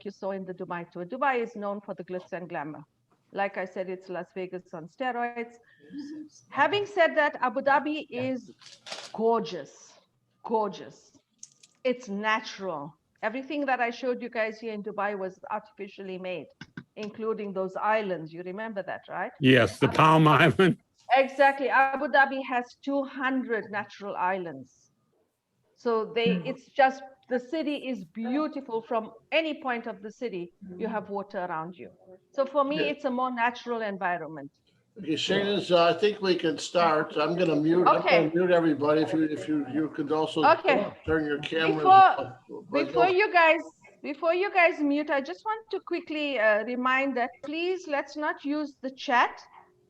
you saw in the Dubai tour. Dubai is known for the glitz and glamour. Like I said, it's Las Vegas on steroids. Having said that, Abu Dhabi is gorgeous, gorgeous. It's natural. Everything that I showed you guys here in Dubai was artificially made, including those islands. You remember that, right? Yes, the Palm Island. Exactly. Abu Dhabi has 200 natural islands. So it's just, the city is beautiful from any point of the city. You have water around you. So for me, it's a more natural environment. Okay, Shayna's, I think we can start. I'm gonna mute, I'm Okay. gonna mute everybody. If you could also Okay. turn your cameras off. Before you guys mute, I just want to quickly remind that please let's not use the chat,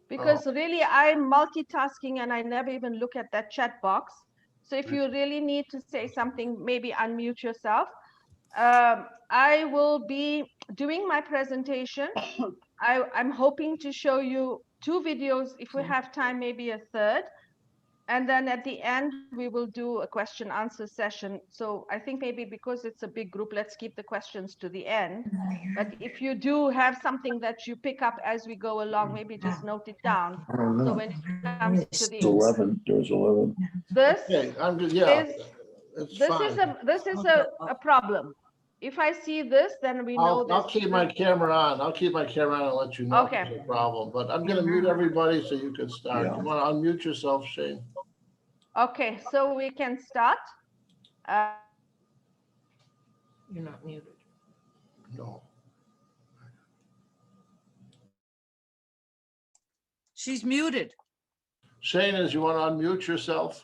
because really I'm multitasking and I never even look at that chat box. So if you really need to say something, maybe unmute yourself. I will be doing my presentation. I'm hoping to show you 2 videos. If we have time, maybe a third. And then at the end, we will do a question answer session. So I think maybe because it's a big group, let's keep the questions to the end. But if you do have something that you pick up as we go along, maybe just note it down. So when it comes to the 11, there's 11. this Okay, I'm good, yeah. is That's this fine. is a problem. If I see this, then we know I'll this. keep my camera on. I'll keep my camera on and let you know if Okay. there's a problem. But I'm gonna mute everybody so you can start. Yeah. You wanna unmute yourself, Shane? Okay, so we can start. You're not muted. No. She's muted. Shane, you wanna unmute yourself?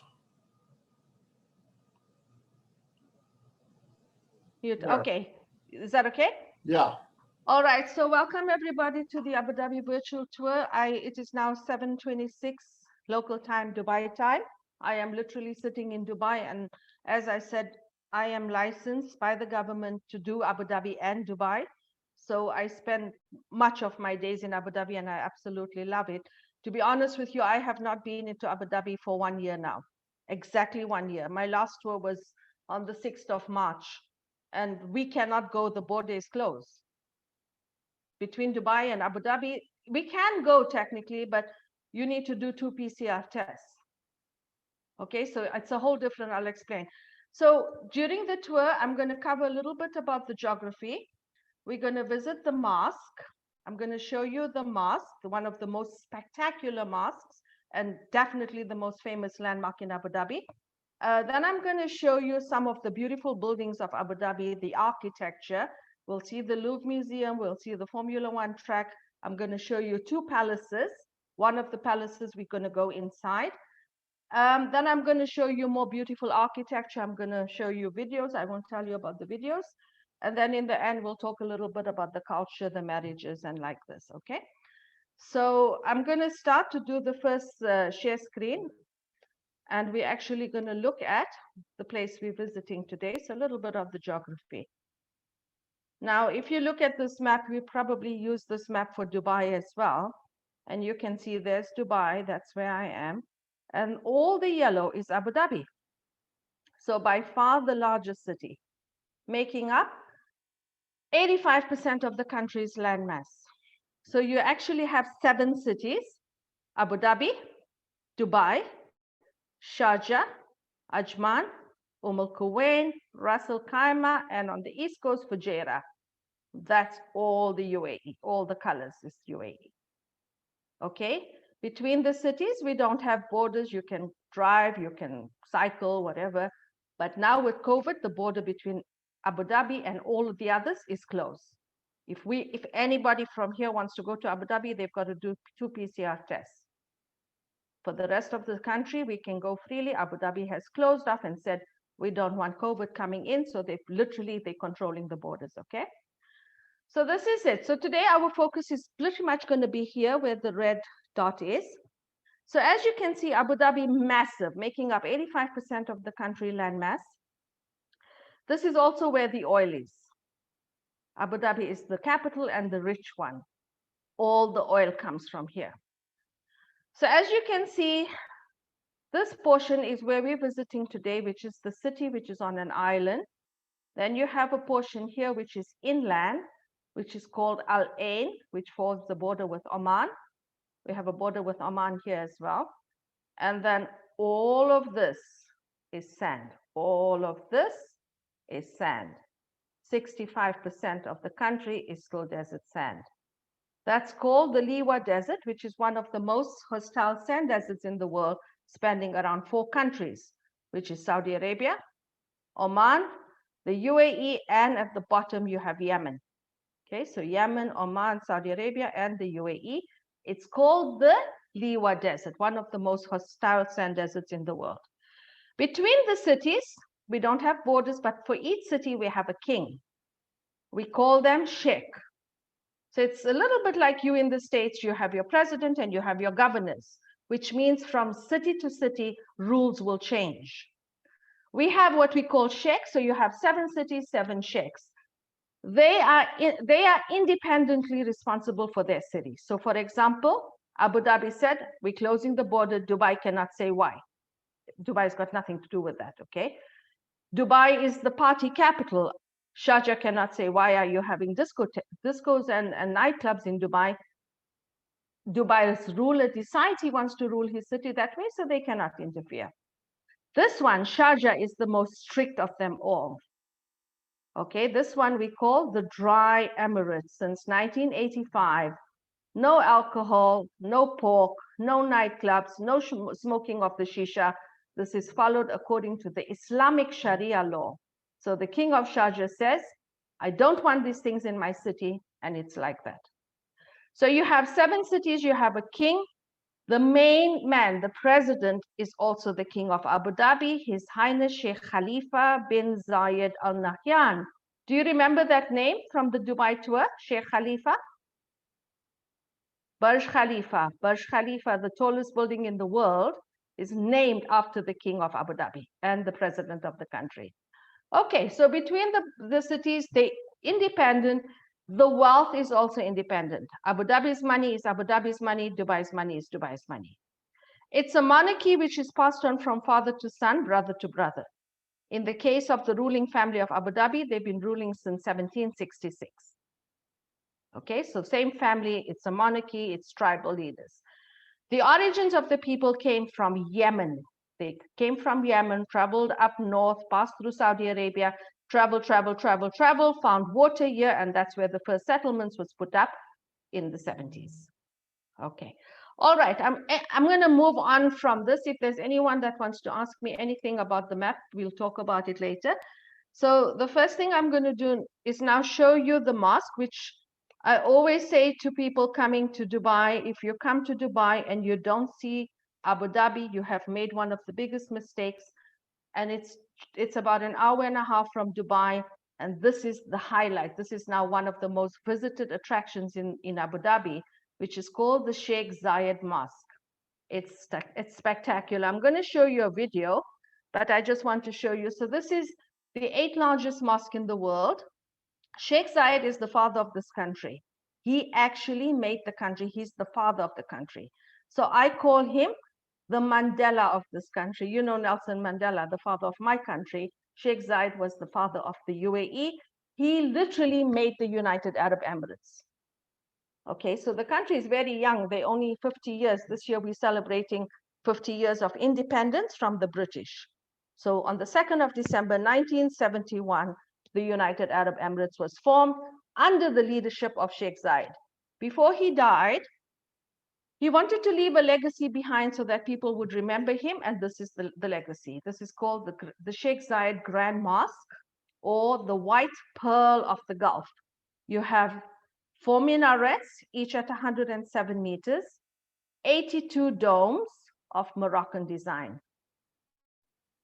Okay, is that okay? Yeah. All right, so welcome everybody to the Abu Dhabi virtual tour. It is now 7:26 local time, Dubai time. I am literally sitting in Dubai, and as I said, I am licensed by the government to do Abu Dhabi and Dubai. So I spend much of my days in Abu Dhabi and I absolutely love it. To be honest with you, I have not been into Abu Dhabi for 1 year now, exactly 1 year. My last tour was on the 6th of March, and we cannot go, the border is closed. Between Dubai and Abu Dhabi, we can go technically, but you need to do 2 PCR tests. Okay, so it's a whole different, I'll explain. So during the tour, I'm going to cover a little bit about the geography. We're going to visit the mosque. I'm going to show you the mosque, one of the most spectacular mosques, and definitely the most famous landmark in Abu Dhabi. Then I'm going to show you some of the beautiful buildings of Abu Dhabi, the architecture. We'll see the Louvre Museum. We'll see the Formula One track. I'm going to show you 2 palaces. One of the palaces, we're going to go inside. Then I'm going to show you more beautiful architecture. I'm going to show you videos. I won't tell you about the videos. And then in the end, we'll talk a little bit about the culture, the marriages, and like this, okay? So I'm going to start to do the first share screen. And we're actually going to look at the place we're visiting today. So a little bit of the geography. Now, if you look at this map, we probably use this map for Dubai as well. And you can see there's Dubai, that's where I am. And all the yellow is Abu Dhabi. So by far the largest city, making up 85% of the country's landmass. So you actually have 7 cities: Abu Dhabi, Dubai, Sharjah, Ajman, Al Quwain, Ras Al Khaimah, and on the east coast, Fujairah. That's all the UAE, all the colors is UAE. Okay, between the cities, we don't have borders. You can drive, you can cycle, whatever. But now with COVID, the border between Abu Dhabi and all of the others is closed. If anybody from here wants to go to Abu Dhabi, they've got to do 2 PCR tests. For the rest of the country, we can go freely. Abu Dhabi has closed off and said, we don't want COVID coming in. So they're controlling the borders, okay? So this is it. So today our focus is pretty much going to be here where the red dot is. So as you can see, Abu Dhabi, massive, making up 85% of the country landmass. This is also where the oil is. Abu Dhabi is the capital and the rich one. All the oil comes from here. So as you can see, this portion is where we're visiting today, which is the city, which is on an island. Then you have a portion here which is inland, which is called Al Ain, which forms the border with Oman. We have a border with Oman here as well. And then all of this is sand. All of this is sand. 65% of the country is still desert sand. That's called the Liwa Desert, which is one of the most hostile sand deserts in the world, spanning around 4 countries, which is Saudi Arabia, Oman, the UAE, and at the bottom you have Yemen. Okay, so Yemen, Oman, Saudi Arabia, and the UAE. It's called the Liwa Desert, one of the most hostile sand deserts in the world. Between the cities, we don't have borders, but for each city we have a king. We call them sheikh. So it's a little bit like you in the States, you have your president and you have your governors, which means from city to city, rules will change. We have what we call sheikhs, so you have 7 cities, 7 sheikhs. They are independently responsible for their city. So for example, Abu Dhabi said, we're closing the border, Dubai cannot say why. Dubai's got nothing to do with that, okay? Dubai is the party capital. Sharjah cannot say, why are you having discos and nightclubs in Dubai? Dubai's ruler decides he wants to rule his city that way, so they cannot interfere. This one, Sharjah, is the most strict of them all. Okay, this one we call the dry emirate. Since 1985, no alcohol, no pork, no nightclubs, no smoking of the shisha. This is followed according to the Islamic Sharia law. So the king of Sharjah says, I don't want these things in my city, and it's like that. So you have 7 cities, you have a king. The main man, the president, is also the king of Abu Dhabi, His Highness Sheikh Khalifa bin Zayed Al Nahyan. Do you remember that name from the Dubai tour, Sheikh Khalifa? Burj Khalifa. Burj Khalifa, the tallest building in the world, is named after the king of Abu Dhabi and the president of the country. Okay, so between the cities, they independent. The wealth is also independent. Abu Dhabi's money is Abu Dhabi's money, Dubai's money is Dubai's money. It's a monarchy which is passed on from father to son, brother to brother. In the case of the ruling family of Abu Dhabi, they've been ruling since 1766. Okay, so same family, it's a monarchy, it's tribal leaders. The origins of the people came from Yemen. They came from Yemen, traveled up north, passed through Saudi Arabia, travel, found water here, and that's where the first settlements was put up in the 70s. Okay, all right, I'm going to move on from this. If there's anyone that wants to ask me anything about the map, we'll talk about it later. So the first thing I'm going to do is now show you the mosque, which I always say to people coming to Dubai, if you come to Dubai and you don't see Abu Dhabi, you have made one of the biggest mistakes. And it's about an hour and a half from Dubai. And this is the highlight. This is now one of the most visited attractions in Abu Dhabi, which is called the Sheikh Zayed Mosque. It's spectacular. I'm going to show you a video, but I just want to show you. So this is the 8th largest mosque in the world. Sheikh Zayed is the father of this country. He actually made the country. He's the father of the country. So I call him the Mandela of this country. You know Nelson Mandela, the father of my country. Sheikh Zayed was the father of the UAE. He literally made the United Arab Emirates. Okay, so the country is very young. They're only 50 years. This year we're celebrating 50 years of independence from the British. So on the 2nd of December, 1971, the United Arab Emirates was formed under the leadership of Sheikh Zayed. Before he died, he wanted to leave a legacy behind so that people would remember him, and this is the legacy. This is called the Sheikh Zayed Grand Mosque, or the White Pearl of the Gulf. You have 4 minarets, each at 107 meters, 82 domes of Moroccan design.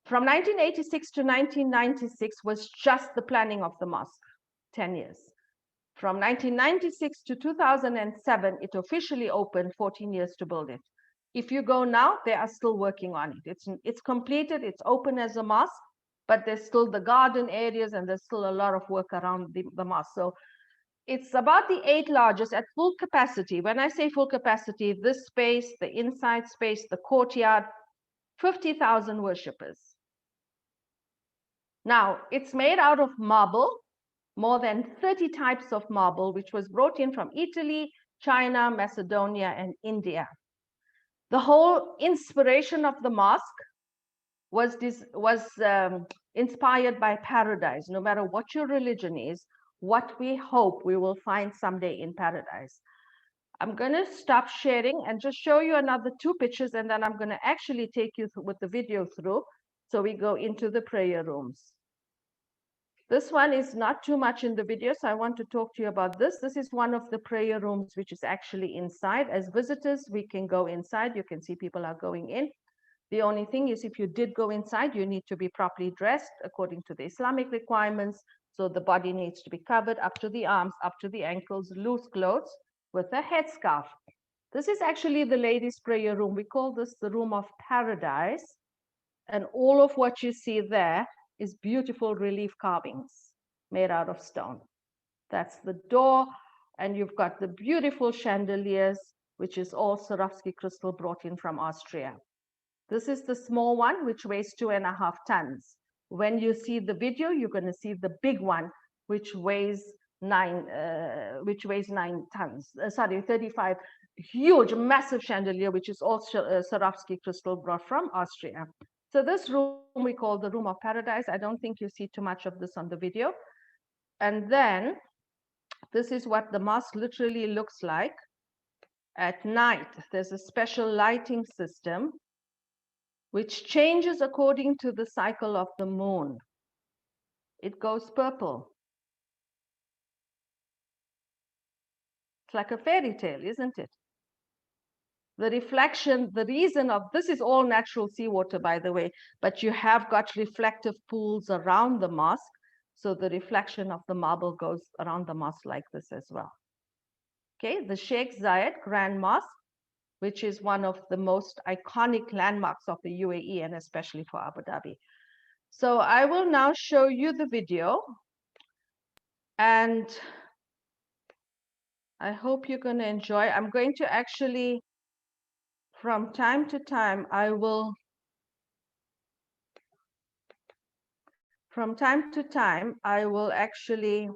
From 1986 to 1996 was just the planning of the mosque, 10 years. From 1996 to 2007, it officially opened, 14 years to build it. If you go now, they are still working on it. It's completed, it's open as a mosque, but there's still the garden areas and there's still a lot of work around the mosque. So it's about the 8th largest at full capacity. When I say full capacity, this space, the inside space, the courtyard, 50,000 worshippers. Now, it's made out of marble, more than 30 types of marble, which was brought in from Italy, China, Macedonia, and India. The whole inspiration of the mosque was inspired by paradise. No matter what your religion is, what we hope we will find someday in paradise. I'm going to stop sharing and just show you another 2 pictures, and then I'm going to actually take you with the video through. So we go into the prayer rooms. This one is not too much in the video, so I want to talk to you about this. This is one of the prayer rooms, which is actually inside. As visitors, we can go inside. You can see people are going in. The only thing is, if you did go inside, you need to be properly dressed according to the Islamic requirements. So the body needs to be covered up to the arms, up to the ankles, loose clothes with a headscarf. This is actually the ladies' prayer room. We call this the room of paradise. And all of what you see there is beautiful relief carvings made out of stone. That's the door. And you've got the beautiful chandeliers, which is all Swarovski crystal brought in from Austria. This is the small one, which weighs 2.5 tons. When you see the video, you're going to see the big one, which weighs 9 tons. 35. Huge, massive chandelier, which is also Swarovski crystal brought from Austria. So this room we call the room of paradise. I don't think you see too much of this on the video. And then this is what the mosque literally looks like at night. There's a special lighting system which changes according to the cycle of the moon. It goes purple. It's like a fairy tale, isn't it? The reflection, the reason of this is all natural seawater, by the way, but you have got reflective pools around the mosque. So the reflection of the marble goes around the mosque like this as well. Okay, the Sheikh Zayed Grand Mosque, which is one of the most iconic landmarks of the UAE and especially for Abu Dhabi. So I will now show you the video, and I hope you're going to enjoy. I'm going to actually, from time to time, I will actually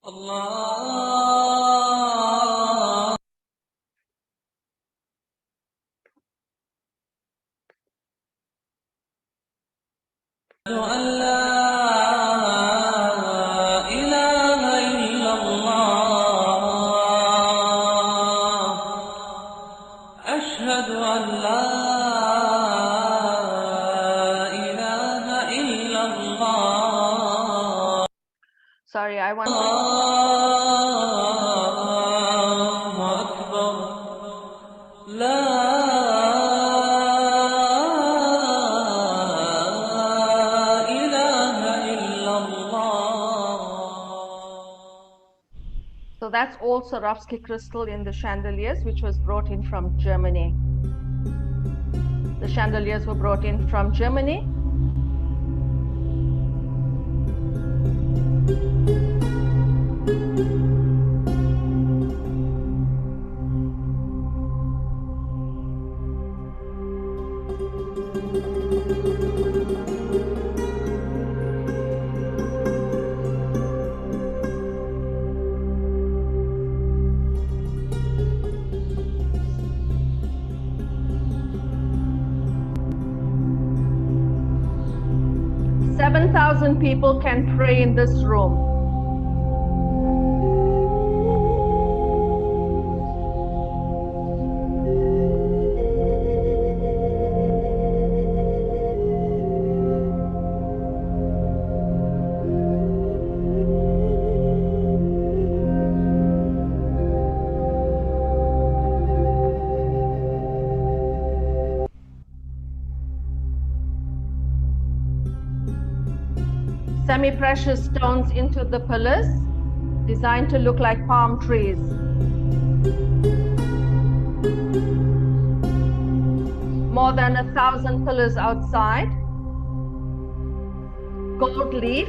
Allah. Sorry, I want So that's all Swarovski crystal in the chandeliers, which was brought in from Germany. The chandeliers were brought in from Germany. Seven 7,000 people can pray in this room. Semi-precious stones into the pillars, designed to look like palm trees. More than 1,000 pillars outside. Gold leaf.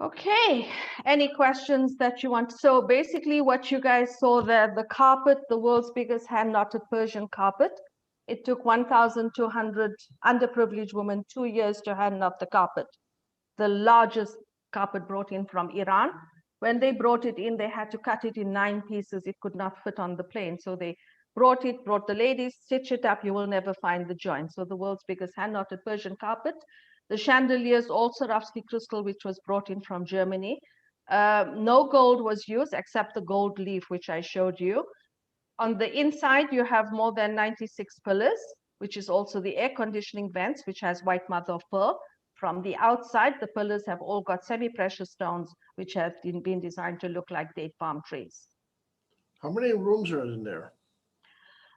Okay, any questions that you want? So basically what you guys saw there, the carpet, the world's biggest hand-knotted Persian carpet. It took 1,200 underprivileged women 2 years to hand knot the carpet. The largest carpet brought in from Iran. When they brought it in, they had to cut it in 9 pieces. It could not fit on the plane. So they brought the ladies, stitch it up. You will never find the joint. So the world's biggest hand-knotted Persian carpet. The chandeliers, all Swarovski crystal, which was brought in from Germany. No gold was used except the gold leaf, which I showed you. On the inside, you have more than 96 pillars, which is also the air conditioning vents, which has white mother of pearl. From the outside, the pillars have all got semi-precious stones, which have been designed to look like date palm trees. How many rooms are in there?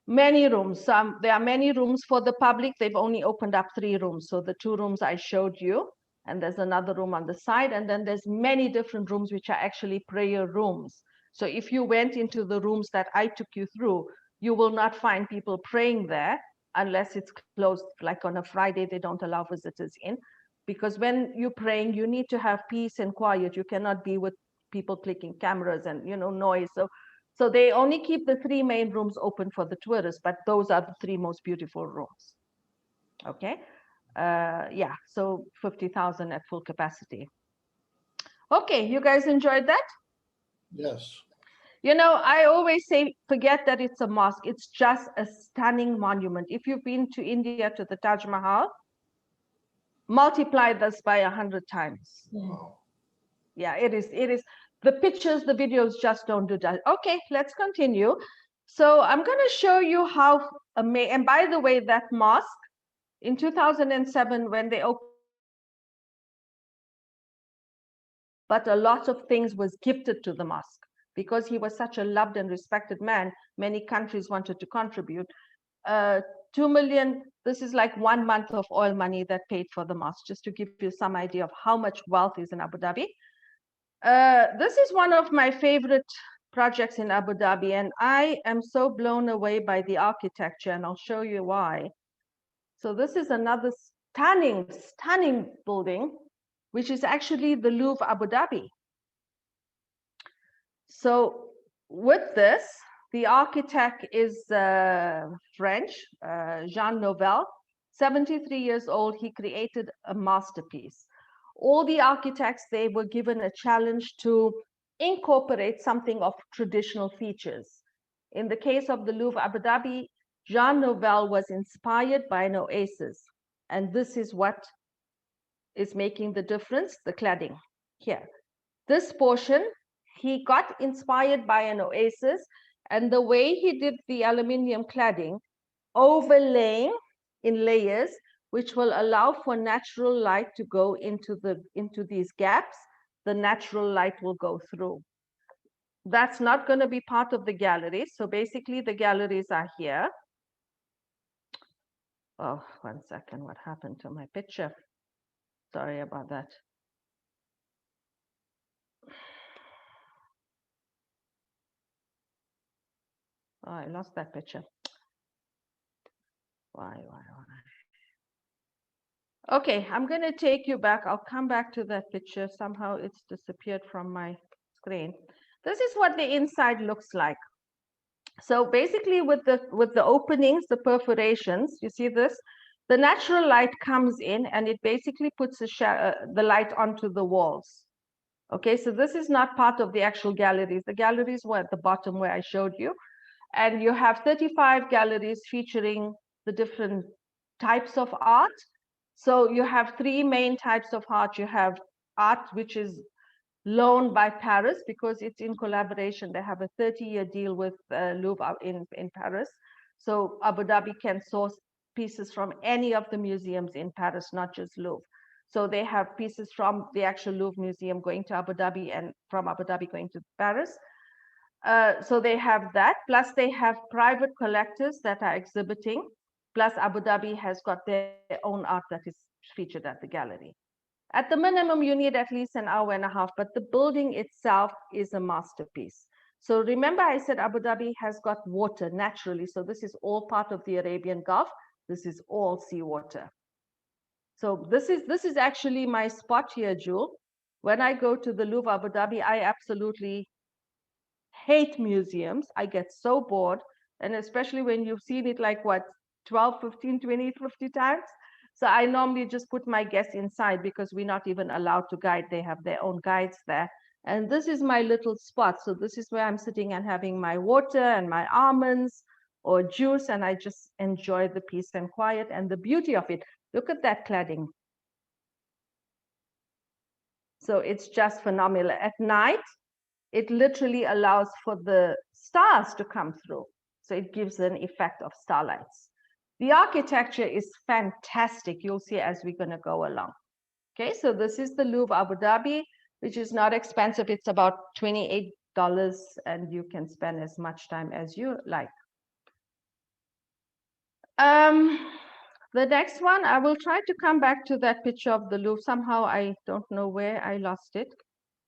Many rooms. There are many rooms for the public. They've only opened up 3 rooms. So the 2 rooms I showed you, and there's another room on the side. And then there's many different rooms, which are actually prayer rooms. So if you went into the rooms that I took you through, you will not find people praying there unless it's closed. Like on a Friday, they don't allow visitors in. Because when you're praying, you need to have peace and quiet. You cannot be with people clicking cameras and, noise. So they only keep the 3 main rooms open for the tourists, but those are the 3 most beautiful rooms. Okay. Yeah, so 50,000 at full capacity. Okay, you guys enjoyed that? Yes. I always say, forget that it's a mosque. It's just a stunning monument. If you've been to India to the Taj Mahal, multiply this by 100 times. Wow. Yeah, it is. The pictures, the videos just don't do that. Okay, let's continue. So I'm going to show you how amazing, and by the way, that mosque in 2007, when they opened, but a lot of things was gifted to the mosque because he was such a loved and respected man. Many countries wanted to contribute. 2 million, this is like 1 month of oil money that paid for the mosque, just to give you some idea of how much wealth is in Abu Dhabi. This is one of my favorite projects in Abu Dhabi, and I am so blown away by the architecture, and I'll show you why. So this is another stunning, stunning building, which is actually the Louvre Abu Dhabi. So with this, the architect is French, Jean Nouvel, 73 years old. He created a masterpiece. All the architects, they were given a challenge to incorporate something of traditional features. In the case of the Louvre Abu Dhabi, Jean Nouvel was inspired by an oasis. And this is what is making the difference, the cladding here. This portion, he got inspired by an oasis, and the way he did the aluminium cladding, overlaying in layers, which will allow for natural light to go into these gaps, the natural light will go through. That's not going to be part of the galleries. So basically the galleries are here. Oh, 1 second, what happened to my picture? Sorry about that. Oh, I lost that picture. Why? Okay, I'm going to take you back. I'll come back to that picture. Somehow it's disappeared from my screen. This is what the inside looks like. So basically with the openings, the perforations, you see this? The natural light comes in and it basically puts the light onto the walls. Okay, so this is not part of the actual galleries. The galleries were at the bottom where I showed you. And you have 35 galleries featuring the different types of art. So you have 3 main types of art. You have art which is loaned by Paris because it's in collaboration. They have a 30-year deal with Louvre in Paris. So Abu Dhabi can source pieces from any of the museums in Paris, not just Louvre. So they have pieces from the actual Louvre Museum going to Abu Dhabi and from Abu Dhabi going to Paris. So they have that, plus they have private collectors that are exhibiting, plus Abu Dhabi has got their own art that is featured at the gallery. At the minimum, you need at least an hour and a half, but the building itself is a masterpiece. So remember I said Abu Dhabi has got water naturally, so this is all part of the Arabian Gulf. This is all seawater. So this is actually my spot here, Jewel, when I go to the Louvre Abu Dhabi, I absolutely hate museums. I get so bored. And especially when you've seen it like what, 12, 15, 20, 50 times. So I normally just put my guests inside because we're not even allowed to guide. They have their own guides there. And this is my little spot. So this is where I'm sitting and having my water and my almonds or juice. And I just enjoy the peace and quiet and the beauty of it. Look at that cladding. So it's just phenomenal. At night, it literally allows for the stars to come through. So it gives an effect of starlights. The architecture is fantastic. You'll see as we're going to go along. Okay, so this is the Louvre Abu Dhabi, which is not expensive. It's about $28, and you can spend as much time as you like. The next one, I will try to come back to that picture of the Louvre. Somehow I don't know where I lost it,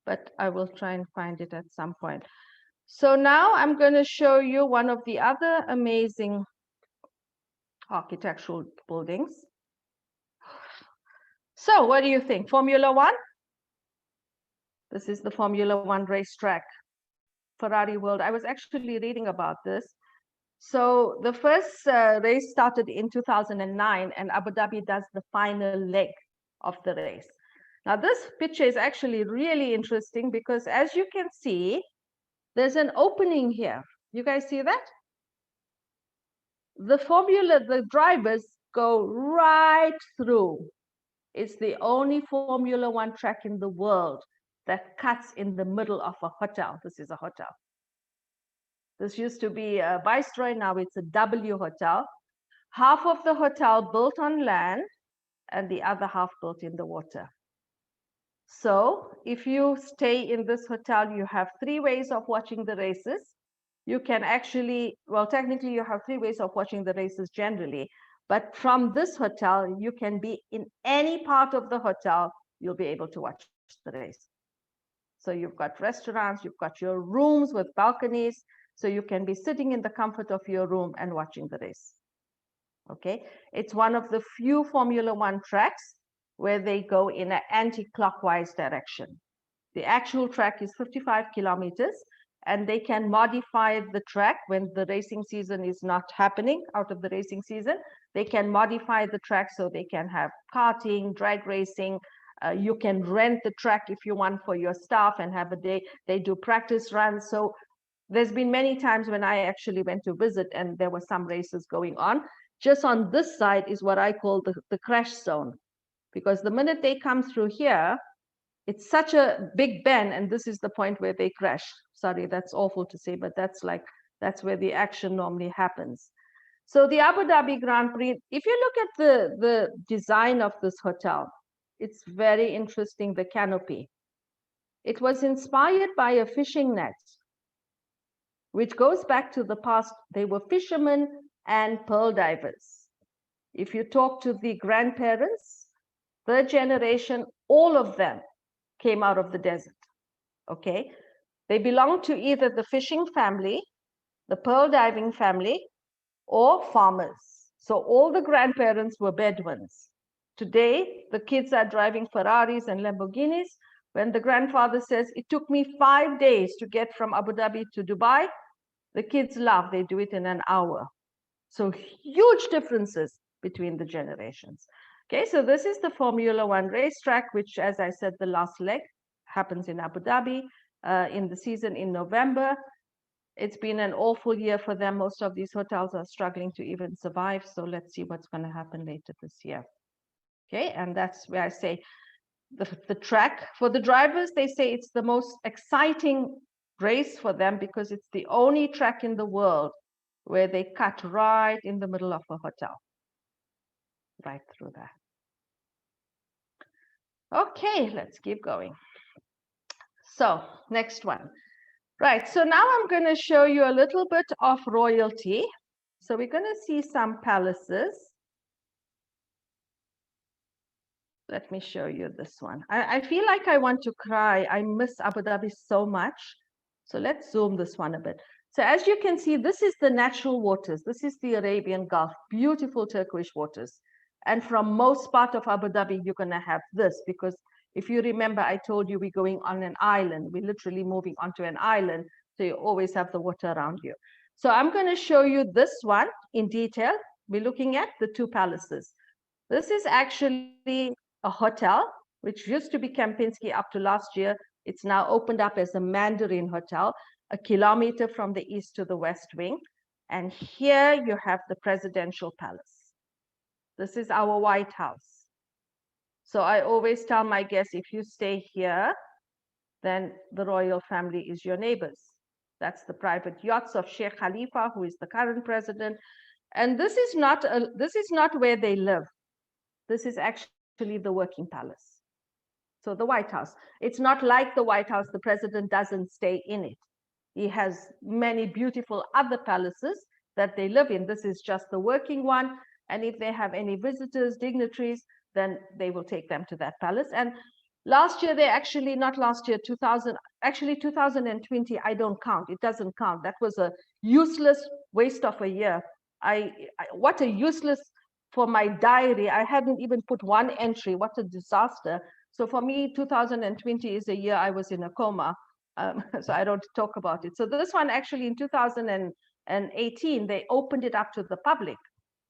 but I will try and find it at some point. So now I'm going to show you one of the other amazing architectural buildings. So what do you think? Formula One? This is the Formula One racetrack, Ferrari World. I was actually reading about this. So the first race started in 2009, and Abu Dhabi does the final leg of the race. Now this picture is actually really interesting because as you can see, there's an opening here. You guys see that? The drivers go right through. It's the only Formula One track in the world that cuts in the middle of a hotel. This is a hotel. This used to be a Viceroy, now it's a W hotel. Half of the hotel built on land and the other half built in the water. So if you stay in this hotel, you have 3 ways of watching the races. You can actually, well, technically you have 3 ways of watching the races generally, but from this hotel, you can be in any part of the hotel, you'll be able to watch the race. So you've got restaurants, you've got your rooms with balconies, so you can be sitting in the comfort of your room and watching the race. Okay, it's one of the few Formula One tracks where they go in an anti-clockwise direction. The actual track is 55 kilometers, and they can modify the track when the racing season is not happening out of the racing season. They can modify the track so they can have karting, drag racing. You can rent the track if you want for your staff and have a day. They do practice runs. So there's been many times when I actually went to visit and there were some races going on. Just on this side is what I call the crash zone, because the minute they come through here, it's such a big bend, and this is the point where they crash. Sorry, that's awful to say, but that's where the action normally happens. So the Abu Dhabi Grand Prix, if you look at the design of this hotel, it's very interesting, the canopy. It was inspired by a fishing net, which goes back to the past. They were fishermen and pearl divers. If you talk to the grandparents, third generation, all of them came out of the desert, okay? They belong to either the fishing family, the pearl diving family, or farmers. So all the grandparents were Bedouins. Today, the kids are driving Ferraris and Lamborghinis. When the grandfather says, it took me 5 days to get from Abu Dhabi to Dubai, the kids laugh, they do it in an hour. So huge differences between the generations. Okay, so this is the Formula One racetrack, which, as I said, the last leg happens in Abu Dhabi in the season in November. It's been an awful year for them. Most of these hotels are struggling to even survive. So let's see what's going to happen later this year. Okay, and that's where I say the track for the drivers, they say it's the most exciting race for them because it's the only track in the world where they cut right in the middle of a hotel. Right through that. Okay, let's keep going. So next one. Right, so now I'm going to show you a little bit of royalty. So we're going to see some palaces. Let me show you this one. I feel like I want to cry. I miss Abu Dhabi so much. So let's zoom this one a bit. So as you can see, this is the natural waters. This is the Arabian Gulf, beautiful turquoise waters. And from most part of Abu Dhabi, you're going to have this because If you remember, I told you we're going on an island. We're literally moving onto an island. So you always have the water around you. So I'm going to show you this one in detail. We're looking at the two palaces. This is actually a hotel, which used to be Kempinski up to last year. It's now opened up as a Mandarin hotel, a kilometer from the east to the west wing. And here you have the presidential palace. This is our White House. So I always tell my guests, if you stay here, then the royal family is your neighbors. That's the private yachts of Sheikh Khalifa, who is the current president. And this is not where they live. This is actually the working palace. So the White House. It's not like the White House. The president doesn't stay in it. He has many beautiful other palaces that they live in. This is just the working one. And if they have any visitors, dignitaries, then they will take them to that palace. And last year, not last year, 2020, I don't count. It doesn't count. That was a useless waste of a year. What a useless, for my diary, I hadn't even put one entry. What a disaster. So for me, 2020 is a year I was in a coma. So I don't talk about it. So this one actually in 2018, they opened it up to the public.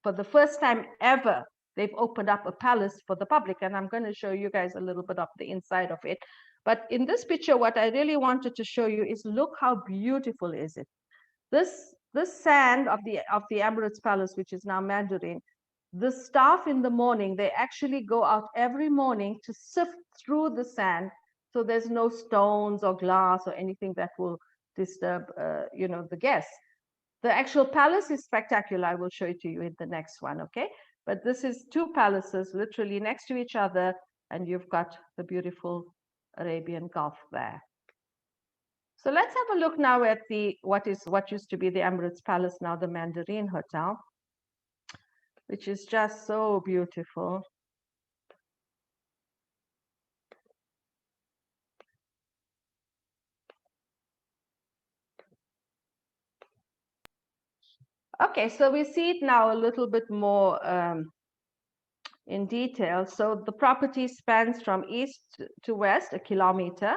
For the first time ever, they've opened up a palace for the public. And I'm going to show you guys a little bit of the inside of it. But in this picture, what I really wanted to show you is look how beautiful is it. This sand of the Emirates Palace, which is now Mandarin, the staff in the morning, they actually go out every morning to sift through the sand. So there's no stones or glass or anything that will disturb, the guests. The actual palace is spectacular. I will show it to you in the next one, okay? But this is two palaces literally next to each other, and you've got the beautiful Arabian Gulf there. So let's have a look now at what used to be the Emirates Palace, now the Mandarin Hotel, which is just so beautiful. Okay, so we see it now a little bit more in detail. So the property spans from east to west, a kilometer.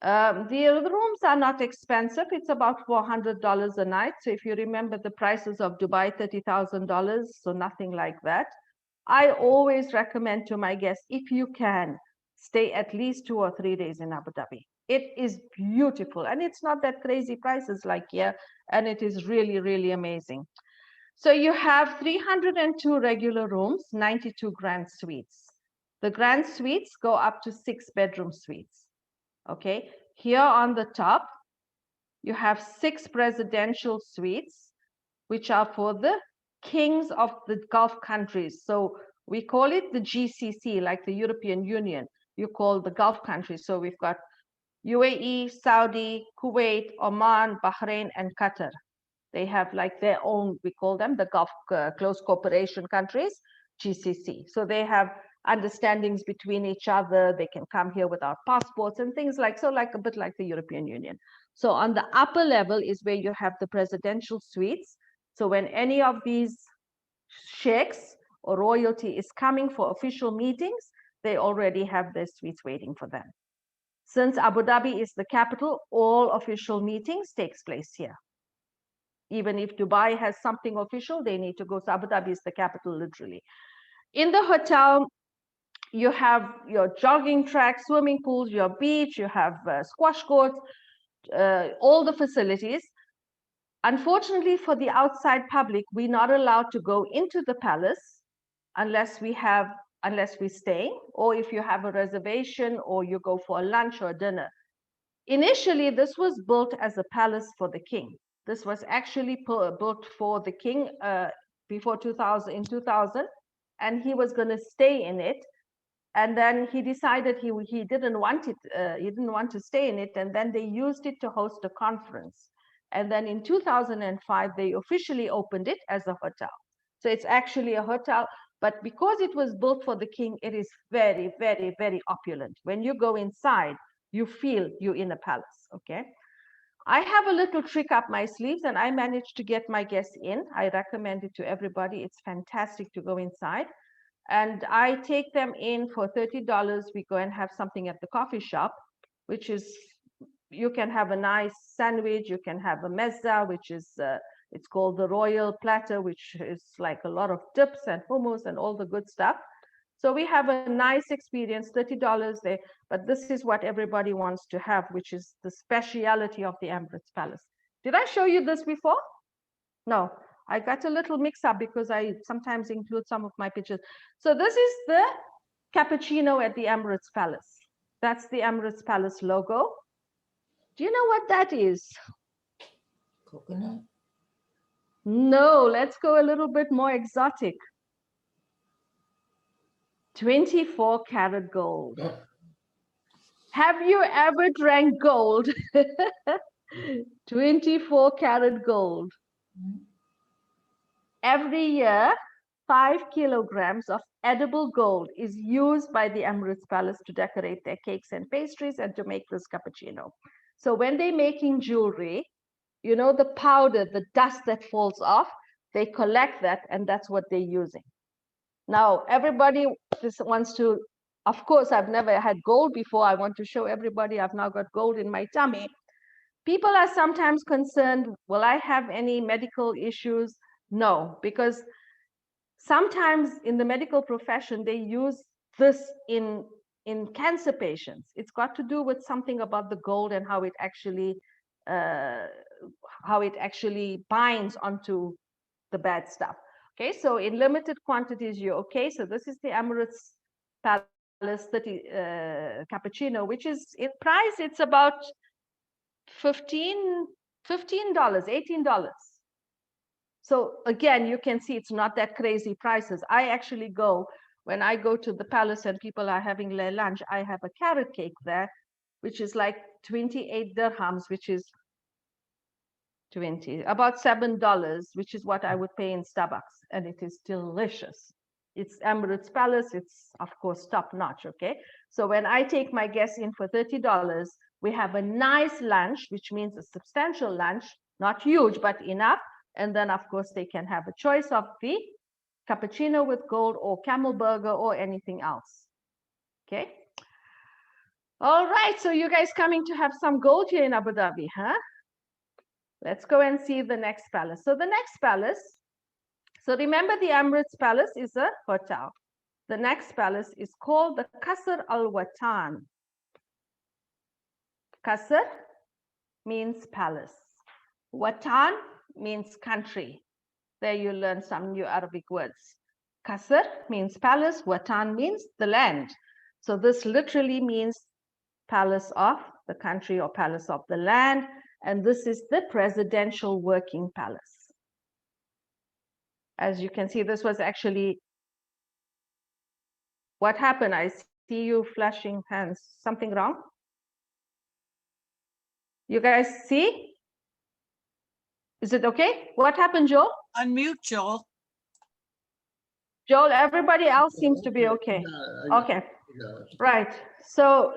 The rooms are not expensive. It's about $400 a night. So if you remember the prices of Dubai, $30,000, so nothing like that. I always recommend to my guests, if you can, stay at least 2 or 3 days in Abu Dhabi. It is beautiful, and it's not that crazy prices like here, and it is really, really amazing. So you have 302 regular rooms, 92 grand suites. The grand suites go up to 6-bedroom suites. Okay, here on the top, you have 6 presidential suites, which are for the kings of the Gulf countries. So we call it the GCC, like the European Union. You call the Gulf countries. So we've got UAE, Saudi, Kuwait, Oman, Bahrain, and Qatar. They have like their own, we call them the Gulf Close Cooperation countries, GCC. So they have understandings between each other. They can come here without passports and things like a bit like the European Union. So on the upper level is where you have the presidential suites. So when any of these sheikhs or royalty is coming for official meetings, they already have their suites waiting for them. Since Abu Dhabi is the capital, all official meetings takes place here. Even if Dubai has something official, they need to go. So Abu Dhabi is the capital, literally. In the hotel, you have your jogging track, swimming pools, your beach, you have squash courts, all the facilities. Unfortunately, for the outside public, we're not allowed to go into the palace unless we stay, or if you have a reservation, or you go for a lunch or a dinner. Initially, this was built as a palace for the king. This was actually built for the king before 2000, in 2000, and he was going to stay in it. And then he decided he didn't want it. He didn't want to stay in it, and then they used it to host a conference. And then in 2005, they officially opened it as a hotel. So it's actually a hotel, but because it was built for the king, it is very, very, very opulent. When you go inside, you feel you're in a palace, okay? I have a little trick up my sleeves, and I managed to get my guests in. I recommend it to everybody. It's fantastic to go inside. And I take them in for $30. We go and have something at the coffee shop, which is, you can have a nice sandwich, you can have a mezza, which is, it's called the royal platter, which is like a lot of dips and hummus and all the good stuff. So we have a nice experience, $30 there, but this is what everybody wants to have, which is the speciality of the Emirates Palace. Did I show you this before? No, I got a little mix up because I sometimes include some of my pictures. So this is the cappuccino at the Emirates Palace. That's the Emirates Palace logo. Do you know what that is? Coconut. No, let's go a little bit more exotic. 24 karat gold. Have you ever drank gold? 24 karat gold. Every year, 5 kilograms of edible gold is used by the Emirates Palace to decorate their cakes and pastries and to make this cappuccino. So when they're making jewelry, you know, the powder, the dust that falls off, they collect that, and that's what they're using. Now, everybody just wants to, of course, I've never had gold before. I want to show everybody I've now got gold in my tummy. People are sometimes concerned, will I have any medical issues? No, because sometimes in the medical profession, they use this in cancer patients. It's got to do with something about the gold and how it actually binds onto the bad stuff. Okay, so in limited quantities, you're okay. So this is the Emirates Palace 30 cappuccino, which is in price, it's about $15, $18. So again, you can see it's not that crazy prices. I actually go, when I go to the palace and people are having their lunch, I have a carrot cake there, which is like 28 dirhams, which is about $7, which is what I would pay in Starbucks, and it is delicious. It's Emirates Palace, it's of course top notch, okay? So when I take my guests in for $30, we have a nice lunch, which means a substantial lunch, not huge, but enough. And then of course they can have a choice of the cappuccino with gold or camel burger or anything else, okay? All right, so you guys coming to have some gold here in Abu Dhabi, huh? Let's go and see the next palace. So the next palace, so remember the Emirates Palace is a hotel. The next palace is called the Qasr Al Watan. Qasr means palace. Watan means country. There you learn some new Arabic words. Qasr means palace, Watan means the land. So this literally means palace of the country or palace of the land. And this is the presidential working palace. As you can see, this was actually what happened. I see you flashing hands. Something wrong? You guys see? Is it okay? What happened, Joel? Unmute, Joel. Joel, everybody else seems to be okay. Okay. Right. So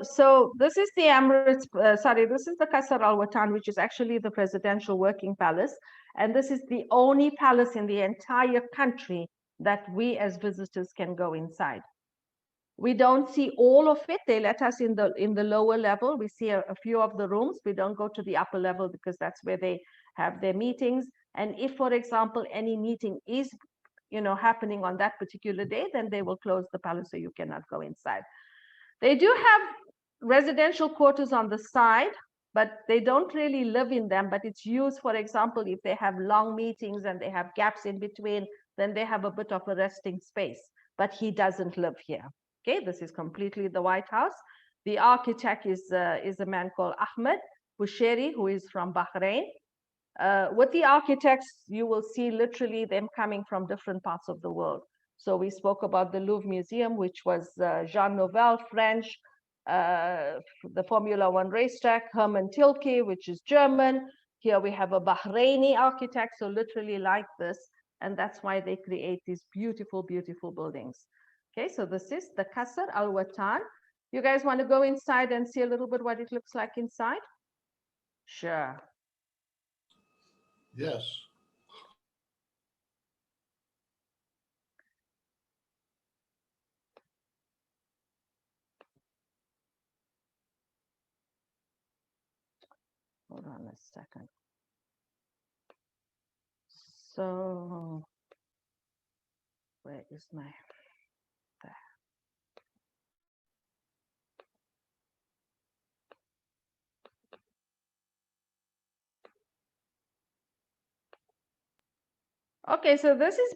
this is the Emirates, this is the Qasr Al Watan, which is actually the presidential working palace. And this is the only palace in the entire country that we as visitors can go inside. We don't see all of it. They let us in the lower level. We see a few of the rooms. We don't go to the upper level because that's where they have their meetings. And if, for example, any meeting is happening on that particular day, then they will close the palace so you cannot go inside. They do have residential quarters on the side, but they don't really live in them, but it's used, for example, if they have long meetings and they have gaps in between, then they have a bit of a resting space, but he doesn't live here. Okay, this is completely the White House. The architect is a man called Ahmed Bushiri, who is from Bahrain. With the architects, you will see literally them coming from different parts of the world. So we spoke about the Louvre Museum, which was Jean Nouvel, French, the Formula One racetrack, Hermann Tilke, which is German. Here we have a Bahraini architect, so literally like this. And that's why they create these beautiful, beautiful buildings. Okay, so this is the Qasr Al Watan. You guys want to go inside and see a little bit what it looks like inside? Sure. Yes. Hold on a second. So, where is my, there. Okay, so this is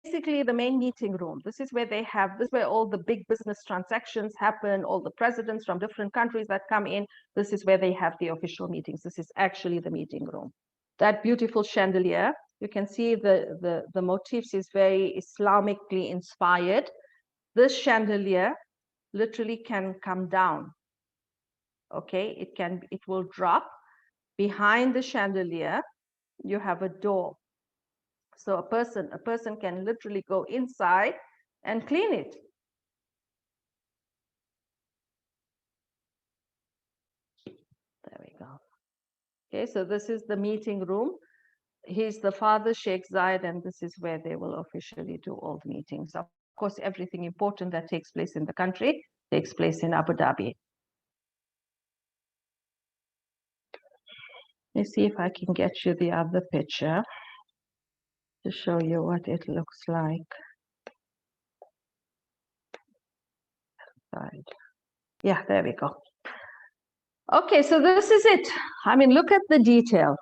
basically the main meeting room. This is where this is where all the big business transactions happen, all the presidents from different countries that come in. This is where they have the official meetings. This is actually the meeting room. That beautiful chandelier, you can see the motifs is very Islamically inspired. This chandelier literally can come down. Okay, it will drop. Behind the chandelier, you have a door. So a person can literally go inside and clean it. There we go. Okay, so this is the meeting room. He's the father, Sheikh Zayed, and this is where they will officially do all the meetings. Of course, everything important that takes place in the country takes place in Abu Dhabi. Let's see if I can get you the other picture to show you what it looks like. Right. Yeah, there we go. Okay, so this is it. I mean, look at the detail.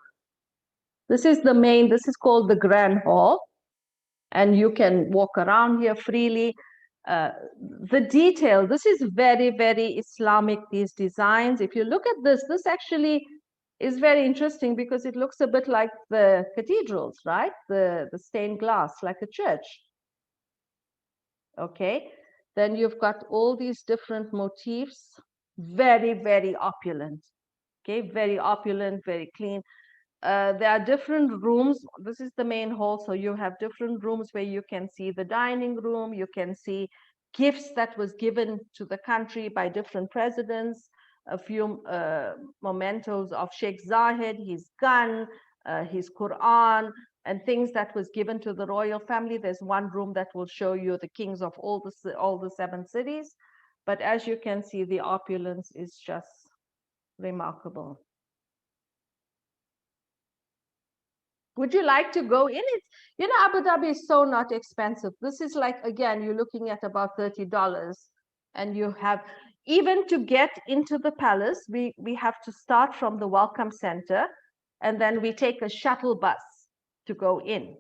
This is this is called the Grand Hall, and you can walk around here freely. The detail, this is very, very Islamic, these designs. If you look at this actually is very interesting because it looks a bit like the cathedrals, right? The stained glass, like a church. Okay, then you've got all these different motifs, very, very opulent. Okay, very opulent, very clean. There are different rooms. This is the main hall, so you have different rooms where you can see the dining room, you can see gifts that was given to the country by different presidents, a few mementos of Sheikh Zayed, his gun, his Quran, and things that was given to the royal family. There's one room that will show you the kings of all the 7 cities. But as you can see, the opulence is just remarkable. Would you like to go in it? You know, Abu Dhabi is so not expensive. This is like, again, you're looking at about $30. And you have, even to get into the palace, we have to start from the welcome center. And then we take a shuttle bus to go in.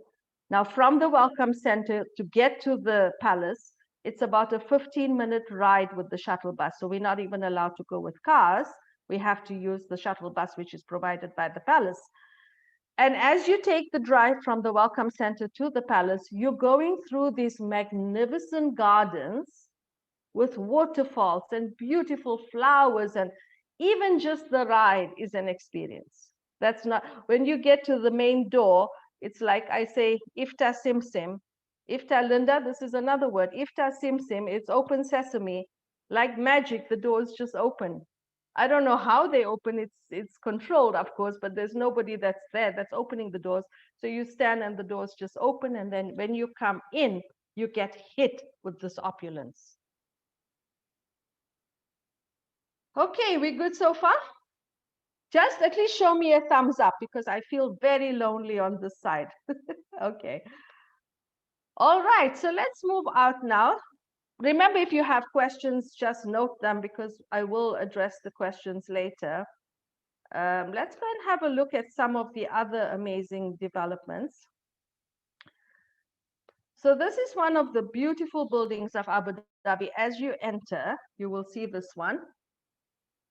Now, from the welcome center to get to the palace, it's about a 15-minute ride with the shuttle bus. So we're not even allowed to go with cars. We have to use the shuttle bus, which is provided by the palace. And as you take the drive from the welcome center to the palace, you're going through these magnificent gardens with waterfalls and beautiful flowers, and even just the ride is an experience. That's not, when you get to the main door, it's like I say, Ifta Simsim. Ifta Linda, this is another word. Ifta Simsim, it's open sesame. Like magic, the doors just open. I don't know how they open. It's controlled, of course, but there's nobody that's there that's opening the doors. So you stand and the doors just open, and then when you come in, you get hit with this opulence. Okay, we good so far? Just at least show me a thumbs up because I feel very lonely on this side. Okay. All right, so let's move out now. Remember, if you have questions, just note them because I will address the questions later. Let's go and have a look at some of the other amazing developments. So this is one of the beautiful buildings of Abu Dhabi. As you enter, you will see this one.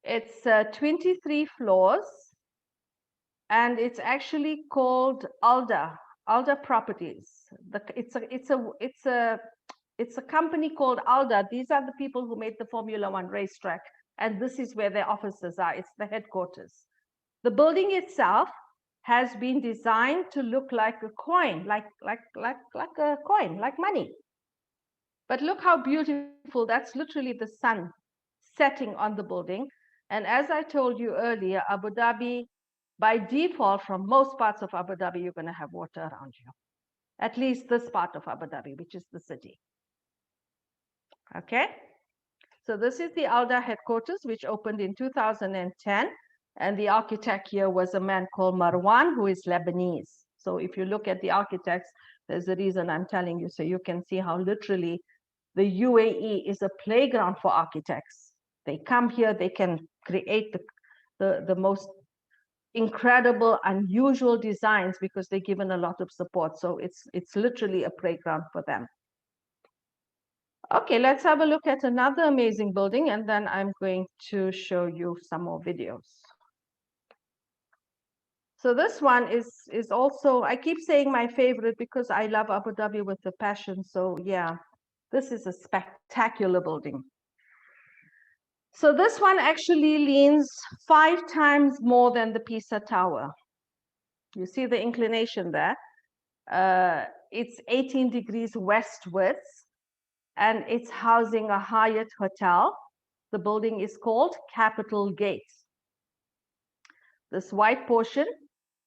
It's 23 floors, and it's actually called Alda Properties. It's a company called Alda. These are the people who made the Formula One racetrack, and this is where their offices are. It's the headquarters. The building itself has been designed to look like a coin, like a coin, like money. But look how beautiful. That's literally the sun setting on the building. And as I told you earlier, Abu Dhabi, by default, from most parts of Abu Dhabi, you're going to have water around you. At least this part of Abu Dhabi, which is the city. Okay. So this is the ALDA headquarters, which opened in 2010. And the architect here was a man called Marwan, who is Lebanese. So if you look at the architects, there's a reason I'm telling you. So you can see how literally the UAE is a playground for architects. They come here, they can create the most incredible, unusual designs because they're given a lot of support. So it's literally a playground for them. Okay, let's have a look at another amazing building, and then I'm going to show you some more videos. So this one is also, I keep saying my favorite because I love Abu Dhabi with a passion. So yeah, this is a spectacular building. So this one actually leans 5 times more than the Pisa Tower. You see the inclination there. It's 18 degrees westwards, and it's housing a Hyatt hotel. The building is called Capital Gate. This white portion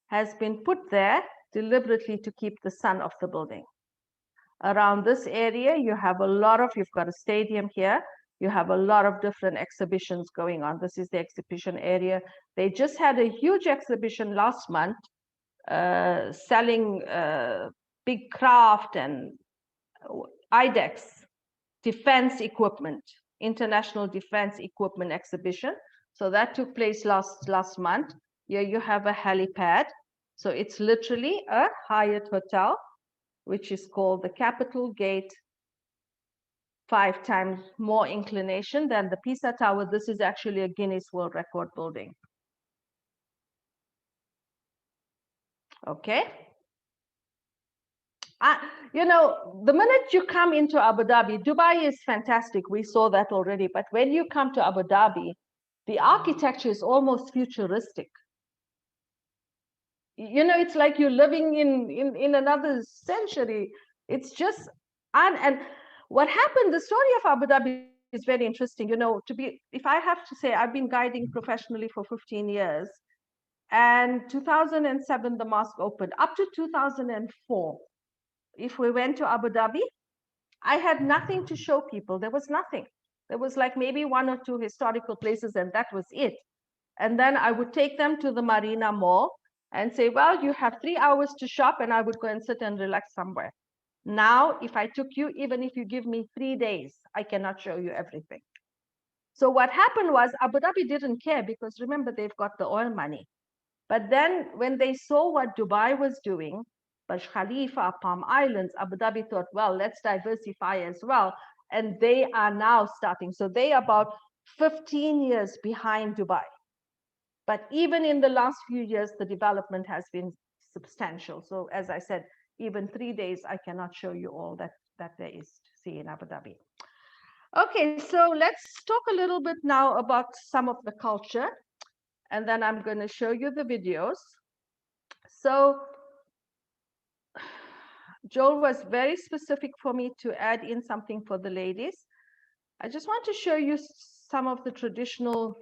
has been put there deliberately to keep the sun off the building. Around this area, you've got a stadium here. You have a lot of different exhibitions going on. This is the exhibition area. They just had a huge exhibition last month, selling big craft and IDEX defense equipment, international defense equipment exhibition. So that took place last month. Here you have a helipad. So it's literally a Hyatt hotel, which is called the Capital Gate, 5 times more inclination than the Pisa Tower. This is actually a Guinness World Record building. Okay. You know, the minute you come into Abu Dhabi, Dubai is fantastic. We saw that already. But when you come to Abu Dhabi, the architecture is almost futuristic. You know, it's like you're living in another century. It's just, and what happened, the story of Abu Dhabi is very interesting. You know, if I have to say, I've been guiding professionally for 15 years. And 2007, the mosque opened. Up to 2004, if we went to Abu Dhabi, I had nothing to show people. There was nothing. There was like maybe 1 or 2 historical places, and that was it. And then I would take them to the Marina Mall and say, well, you have 3 hours to shop, and I would go and sit and relax somewhere. Now, if I took you, even if you give me 3 days, I cannot show you everything. So what happened was Abu Dhabi didn't care because remember, they've got the oil money. But then when they saw what Dubai was doing, Burj Khalifa, Palm Islands, Abu Dhabi thought, well, let's diversify as well. And they are now starting. So they are about 15 years behind Dubai. But even in the last few years, the development has been substantial. So as I said, even 3 days, I cannot show you all that there is to see in Abu Dhabi. Okay, so let's talk a little bit now about some of the culture. And then I'm going to show you the videos. So Joel was very specific for me to add in something for the ladies. I just want to show you some of the traditional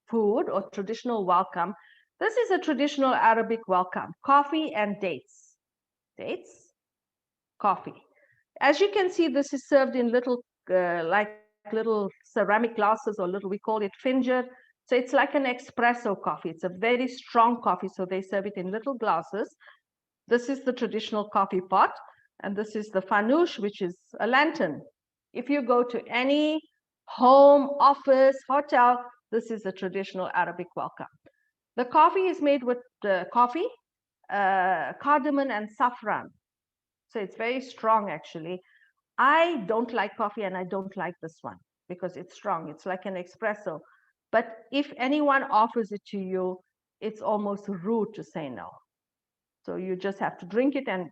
food or traditional welcome. This is a traditional Arabic welcome, coffee and dates. Dates, coffee. As you can see, this is served in little, like little ceramic glasses or little, we call it finger. So it's like an espresso coffee. It's a very strong coffee. So they serve it in little glasses. This is the traditional coffee pot. And this is the fanoush, which is a lantern. If you go to any home, office, hotel, this is a traditional Arabic welcome. The coffee is made with coffee, cardamom, and saffron. So it's very strong, actually. I don't like coffee, and I don't like this one because it's strong. It's like an espresso. But if anyone offers it to you, it's almost rude to say no. So you just have to drink it, and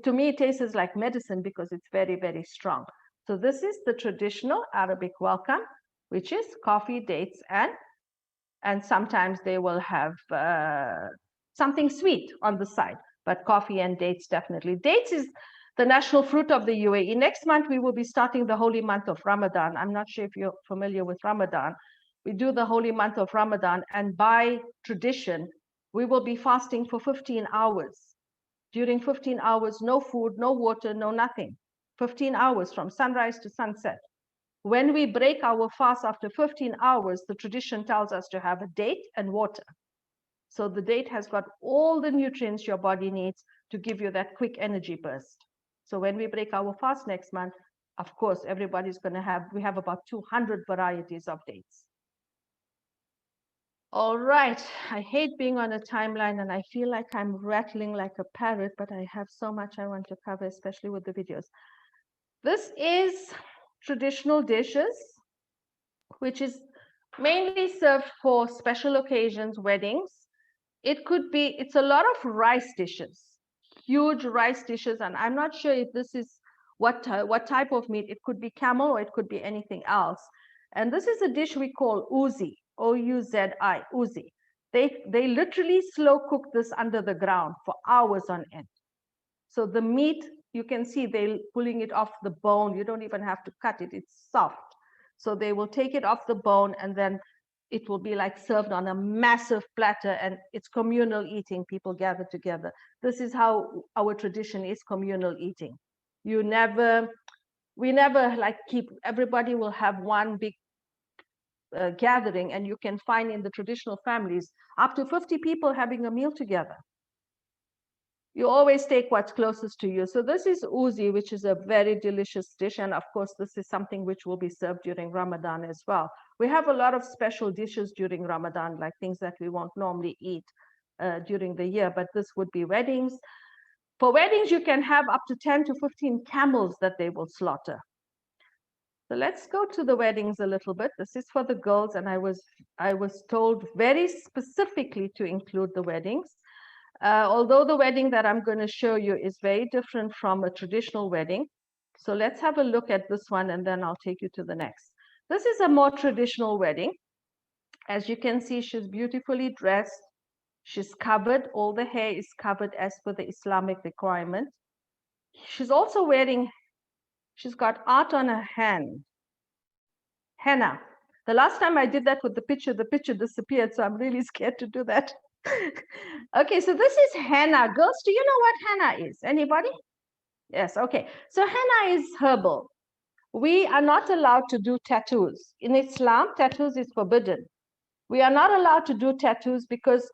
to me, it tastes like medicine because it's very, very strong. So this is the traditional Arabic welcome, which is coffee, dates, and sometimes they will have something sweet on the side, but coffee and dates definitely. Dates is the national fruit of the UAE. Next month, we will be starting the holy month of Ramadan. I'm not sure if you're familiar with Ramadan. We do the holy month of Ramadan, and by tradition, we will be fasting for 15 hours. During 15 hours, no food, no water, no nothing. 15 hours from sunrise to sunset. When we break our fast after 15 hours, the tradition tells us to have a date and water. So the date has got all the nutrients your body needs to give you that quick energy burst. So when we break our fast next month, of course, everybody's going to have, we have about 200 varieties of dates. All right, I hate being on a timeline and I feel like I'm rattling like a parrot, but I have so much I want to cover, especially with the videos. This is traditional dishes, which is mainly served for special occasions, weddings. It could be, it's a lot of rice dishes, huge rice dishes, and I'm not sure if this is what type of meat. It could be camel or it could be anything else. And this is a dish we call uzi, O-U-Z-I, uzi. They literally slow cook this under the ground for hours on end. So the meat, you can see they're pulling it off the bone. You don't even have to cut it, it's soft. So they will take it off the bone and then it will be like served on a massive platter, and it's communal eating. People gather together. This is how our tradition is, communal eating. We never like keep, everybody will have one big gathering, and you can find in the traditional families up to 50 people having a meal together. You always take what's closest to you. So this is uzi, which is a very delicious dish. And of course, this is something which will be served during Ramadan as well. We have a lot of special dishes during Ramadan, like things that we won't normally eat during the year, but this would be weddings. For weddings, you can have up to 10 to 15 camels that they will slaughter. So let's go to the weddings a little bit. This is for the girls, and I was told very specifically to include the weddings. Although the wedding that I'm going to show you is very different from a traditional wedding. So let's have a look at this one, and then I'll take you to the next. This is a more traditional wedding. As you can see, she's beautifully dressed. She's covered. All the hair is covered as per the Islamic requirement. She's also wearing, she's got art on her hand. Henna. The last time I did that with the picture disappeared, so I'm really scared to do that. Okay, so this is henna. Girls, do you know what henna is? Anybody? Yes, okay. So henna is herbal. We are not allowed to do tattoos. In Islam, tattoos is forbidden. We are not allowed to do tattoos because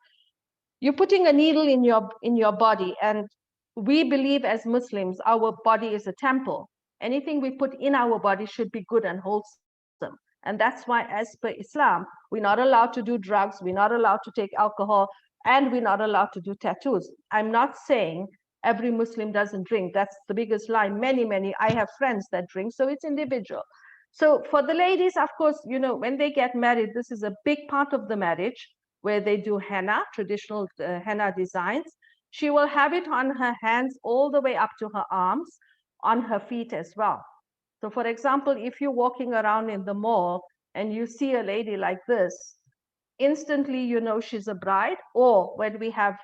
you're putting a needle in your body, and we believe as Muslims, our body is a temple. Anything we put in our body should be good and wholesome. And that's why, as per Islam, we're not allowed to do drugs, we're not allowed to take alcohol, and we're not allowed to do tattoos. I'm not saying every Muslim doesn't drink. That's the biggest lie. Many, I have friends that drink, so it's individual. So for the ladies, of course, you know, when they get married, this is a big part of the marriage where they do henna, traditional henna designs. She will have it on her hands all the way up to her arms, on her feet as well. So for example, if you're walking around in the mall and you see a lady like this, instantly you know she's a bride. Or when we have,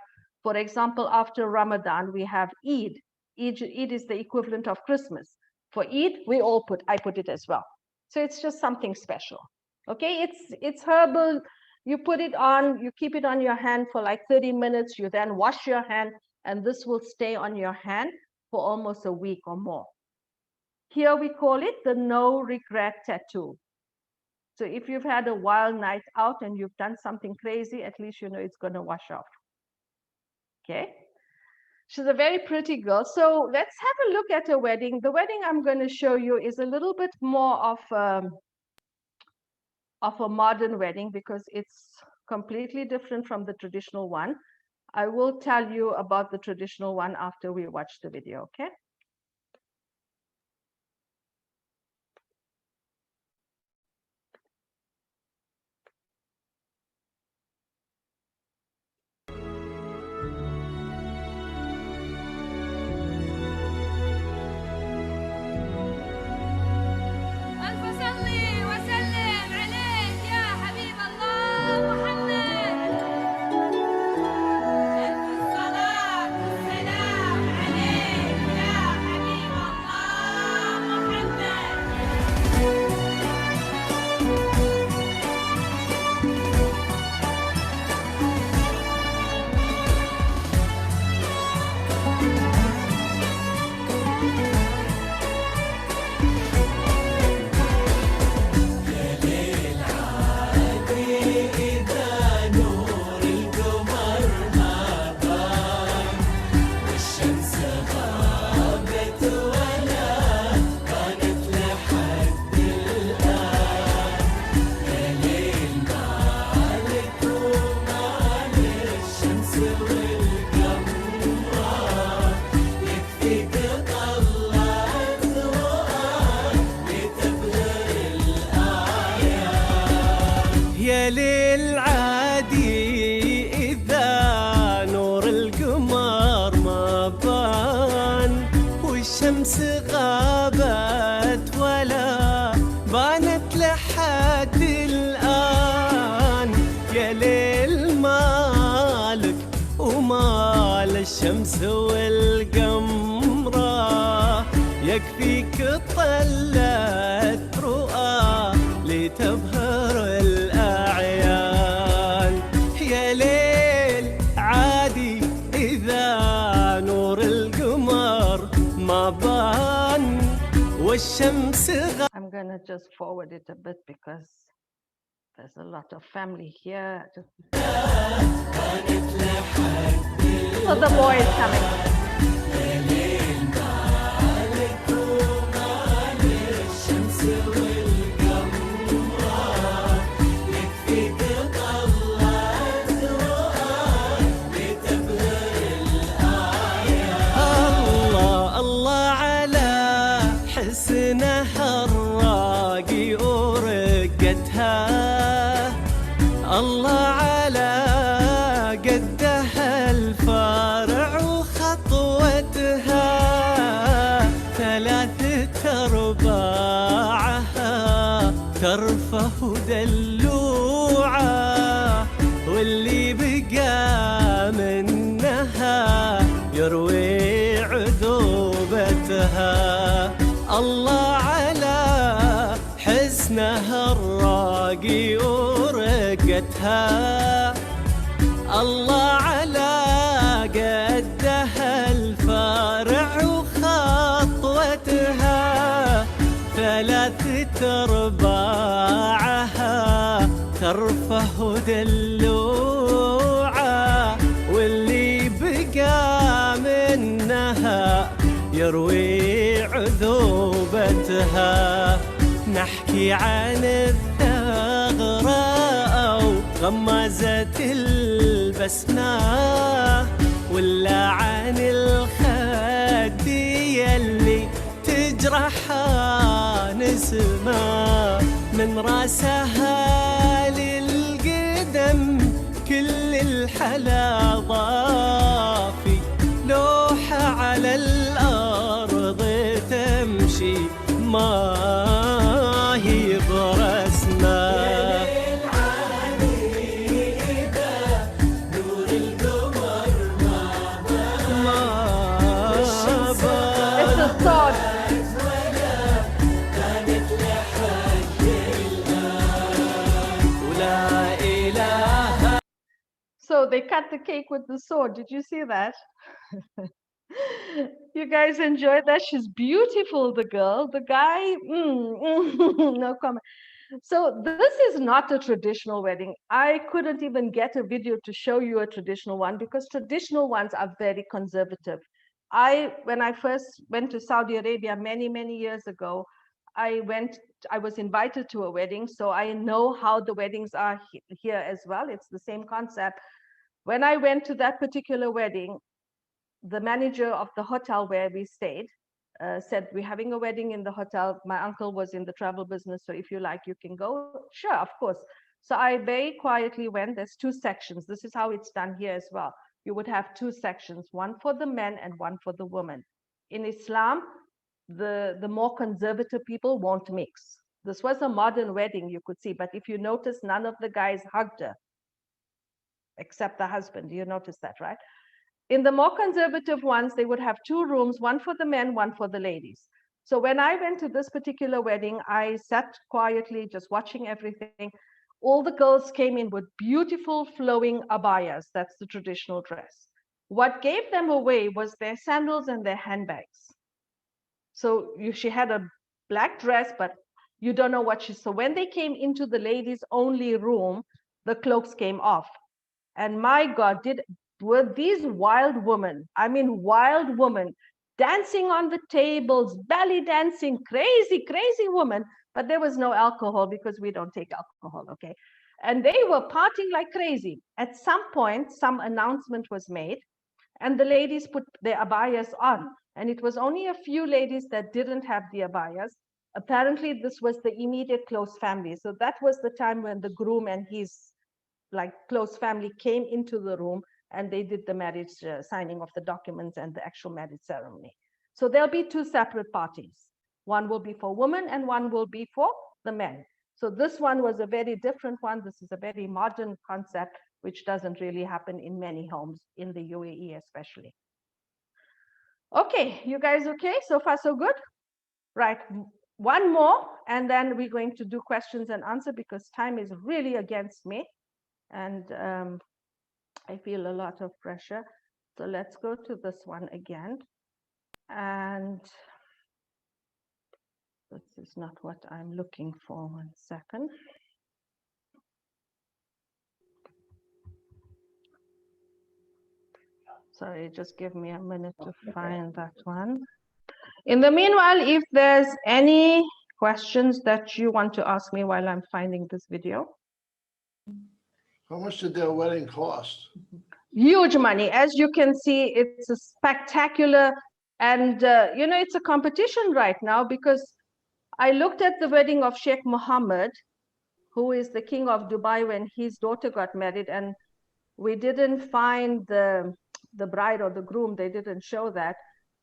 for example, after Ramadan, we have Eid. Eid is the equivalent of Christmas. For Eid, I put it as well. So it's just something special. Okay, it's herbal. You put it on, you keep it on your hand for like 30 minutes. You then wash your hand, and this will stay on your hand for almost a week or more. Here we call it the no regret tattoo. So if you've had a wild night out and you've done something crazy, at least you know it's going to wash off. Okay. She's a very pretty girl. So let's have a look at her wedding. The wedding I'm going to show you is a little bit more of a modern wedding because it's completely different from the traditional one. I will tell you about the traditional one after we watch the video, okay? يا ليل عادي إذا نور القمر ما بان والشمس غابت ولا بانت لحد الآن. يا ليل مالك ومال الشمس والقمرة، يكفيك طلت رؤى لتبهر الأعيان. يا ليل عادي إذا نور القمر ما بان والشمس I'm gonna just forward it a bit because there's a lot of family here. So the boy is coming. الله الله على حسنها الراقي ورقتها، الله على قدها الفارع وخطوتها، ثلاثة أرباعها ترفه دلوعة، واللي بقى منها يروي عذوبتها. الله على حسنها الراقي ورقتها، الله على قدها الفارع وخطوتها، ثلاثة أرباعها ترفه دلوعة، واللي بقى منها يروي عذوبتها. نحكي عن الثغرة أو غمازة البسمة، ولا عن الخدية اللي تجرحها نسمة، من راسها للقدم كل الحلا ضافي، لوحة على الأرض تمشي ما هي برسمة. It's a sword. So they cut the cake with the sword. Did you see that? You guys enjoyed that? She's beautiful, the girl. The guy, no comment. So this is not a traditional wedding. I couldn't even get a video to show you a traditional one because traditional ones are very conservative. When I first went to Saudi Arabia many, many years ago, I was invited to a wedding, so I know how the weddings are here as well. It's the same concept. When I went to that particular wedding, the manager of the hotel where we stayed said, we're having a wedding in the hotel. My uncle was in the travel business, so if you like, you can go. Sure, of course. So I very quietly went. There's two sections. This is how it's done here as well. You would have two sections, one for the men and one for the women. In Islam, the more conservative people won't mix. This was a modern wedding, you could see, but if you notice, none of the guys hugged her, except the husband. You notice that, right? In the more conservative ones, they would have two rooms, one for the men, one for the ladies. So when I went to this particular wedding, I sat quietly, just watching everything. All the girls came in with beautiful flowing abayas. That's the traditional dress. What gave them away was their sandals and their handbags. So she had a black dress, but you don't know what so when they came into the ladies only room, the cloaks came off. And my God, were these wild women, I mean, wild women, dancing on the tables, belly dancing, crazy, crazy women, but there was no alcohol because we don't take alcohol, okay? And they were partying like crazy. At some point, some announcement was made, and the ladies put their abayas on. And it was only a few ladies that didn't have the abayas. apparently this was the immediate close family. So that was the time when the groom and his like close family came into the room and they did the marriage signing of the documents and the actual marriage ceremony. So there'll be two separate parties. One will be for women and one will be for the men. So this one was a very different one. This is a very modern concept, which doesn't really happen in many homes in the UAE especially. Okay, you guys okay? So far, so good? Right, one more, and then we're going to do questions and answer because time is really against me. And I feel a lot of pressure. So let's go to this one again. And this is not what I'm looking for. 1 second. Sorry, just give me a minute to find that one. In the meanwhile, if there's any questions that you want to ask me while I'm finding this video. How much did their wedding cost? Huge money. As you can see, it's a spectacular, and you know, it's a competition right now because I looked at the wedding of Sheikh Mohammed, who is the king of Dubai, when his daughter got married, and we didn't find the bride or the groom. They didn't show that,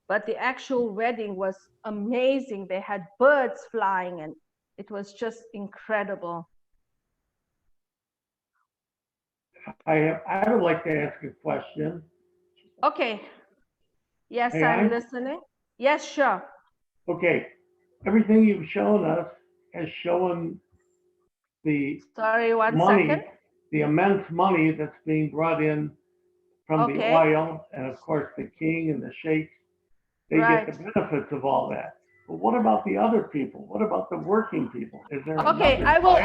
but the actual wedding was amazing. They had birds flying and it was just incredible. I would like to ask a question. Okay. Yes, May I'm I? listening. Yes, sure. Okay, everything you've shown us has shown the Sorry, one money, second. the immense money that's being brought in from the Okay. oil, and of course the king and the sheikh, they get the benefits of all that. But what about the other people? What about the working people? Is there Okay, another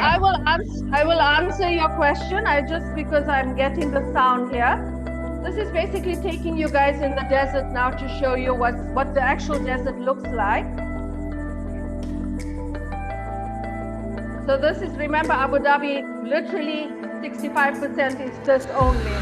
I will answer your question. I just because I'm getting the sound here. This is basically taking you guys in the desert now to show you what the actual desert looks like. So this is, remember, Abu Dhabi, literally 65% is this only.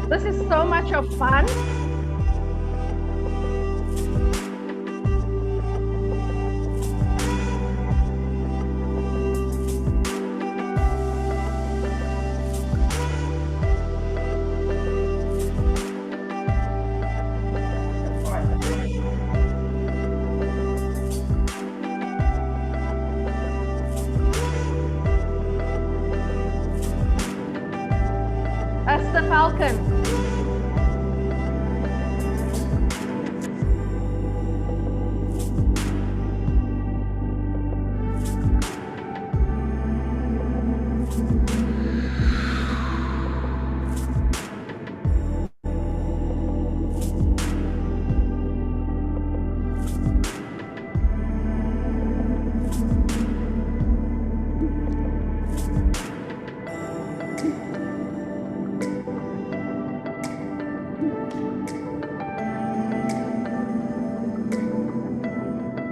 This is so much of fun. That's the falcon.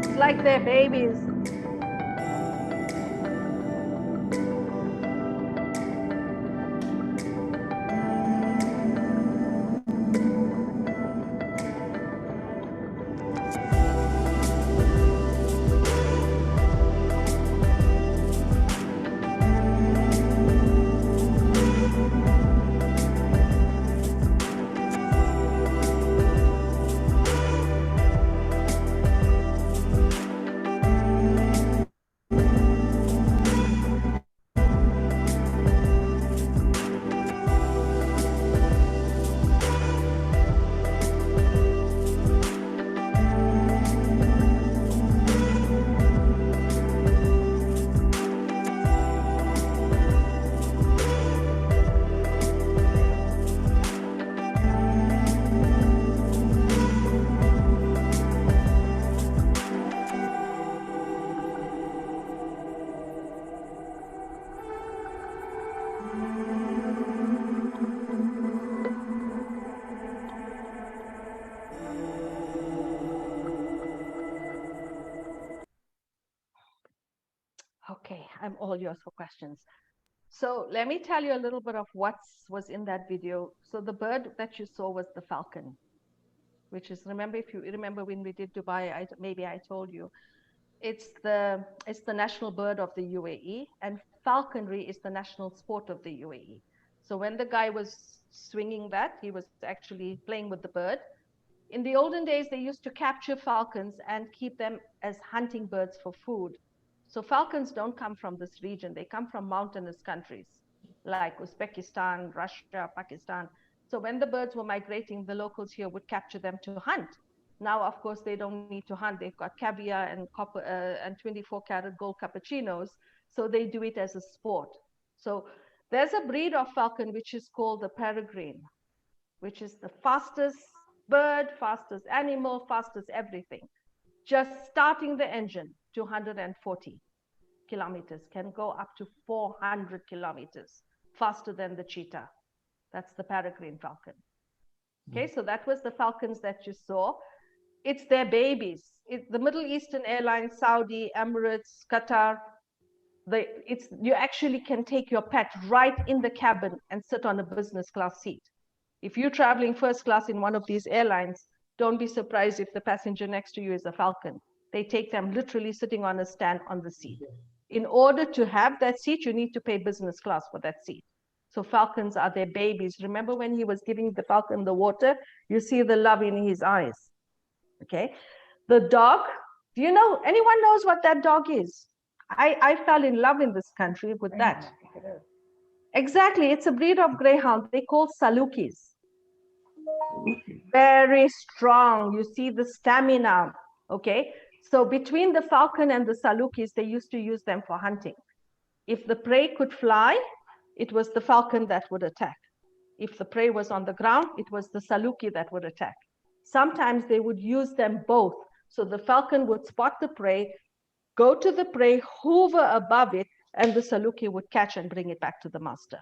It's like they're babies. Okay, I'm all yours for questions. So let me tell you a little bit of what was in that video. So the bird that you saw was the falcon, which is, remember, if you remember when we did Dubai, maybe I told you, it's the national bird of the UAE, and falconry is the national sport of the UAE. So when the guy was swinging that, he was actually playing with the bird. In the olden days, they used to capture falcons and keep them as hunting birds for food. So falcons don't come from this region. They come from mountainous countries like Uzbekistan, Russia, Pakistan. So when the birds were migrating, the locals here would capture them to hunt. Now, of course, they don't need to hunt. They've got caviar and copper and 24-karat gold cappuccinos. So they do it as a sport. So there's a breed of falcon which is called the peregrine, which is the fastest bird, fastest animal, fastest everything. Just starting the engine, 240 kilometers, can go up to 400 kilometers faster than the cheetah. That's the peregrine falcon. Okay, so that was the falcons that you saw. It's their babies. The Middle Eastern Airlines, Saudi, Emirates, Qatar, you actually can take your pet right in the cabin and sit on a business class seat. If you're traveling first class in one of these airlines, don't be surprised if the passenger next to you is a falcon. They take them literally sitting on a stand on the seat. In order to have that seat, you need to pay business class for that seat. So falcons are their babies. Remember when he was giving the falcon the water, you see the love in his eyes. Okay. The dog, do you know, anyone knows what that dog is? I fell in love in this country with that. Exactly. It's a breed of greyhound. They call Salukis. Very strong. You see the stamina. Okay. So between the falcon and the Salukis, they used to use them for hunting. If the prey could fly, it was the falcon that would attack. If the prey was on the ground, it was the Saluki that would attack. Sometimes they would use them both. So the falcon would spot the prey, go to the prey, hover above it, and the Saluki would catch and bring it back to the master.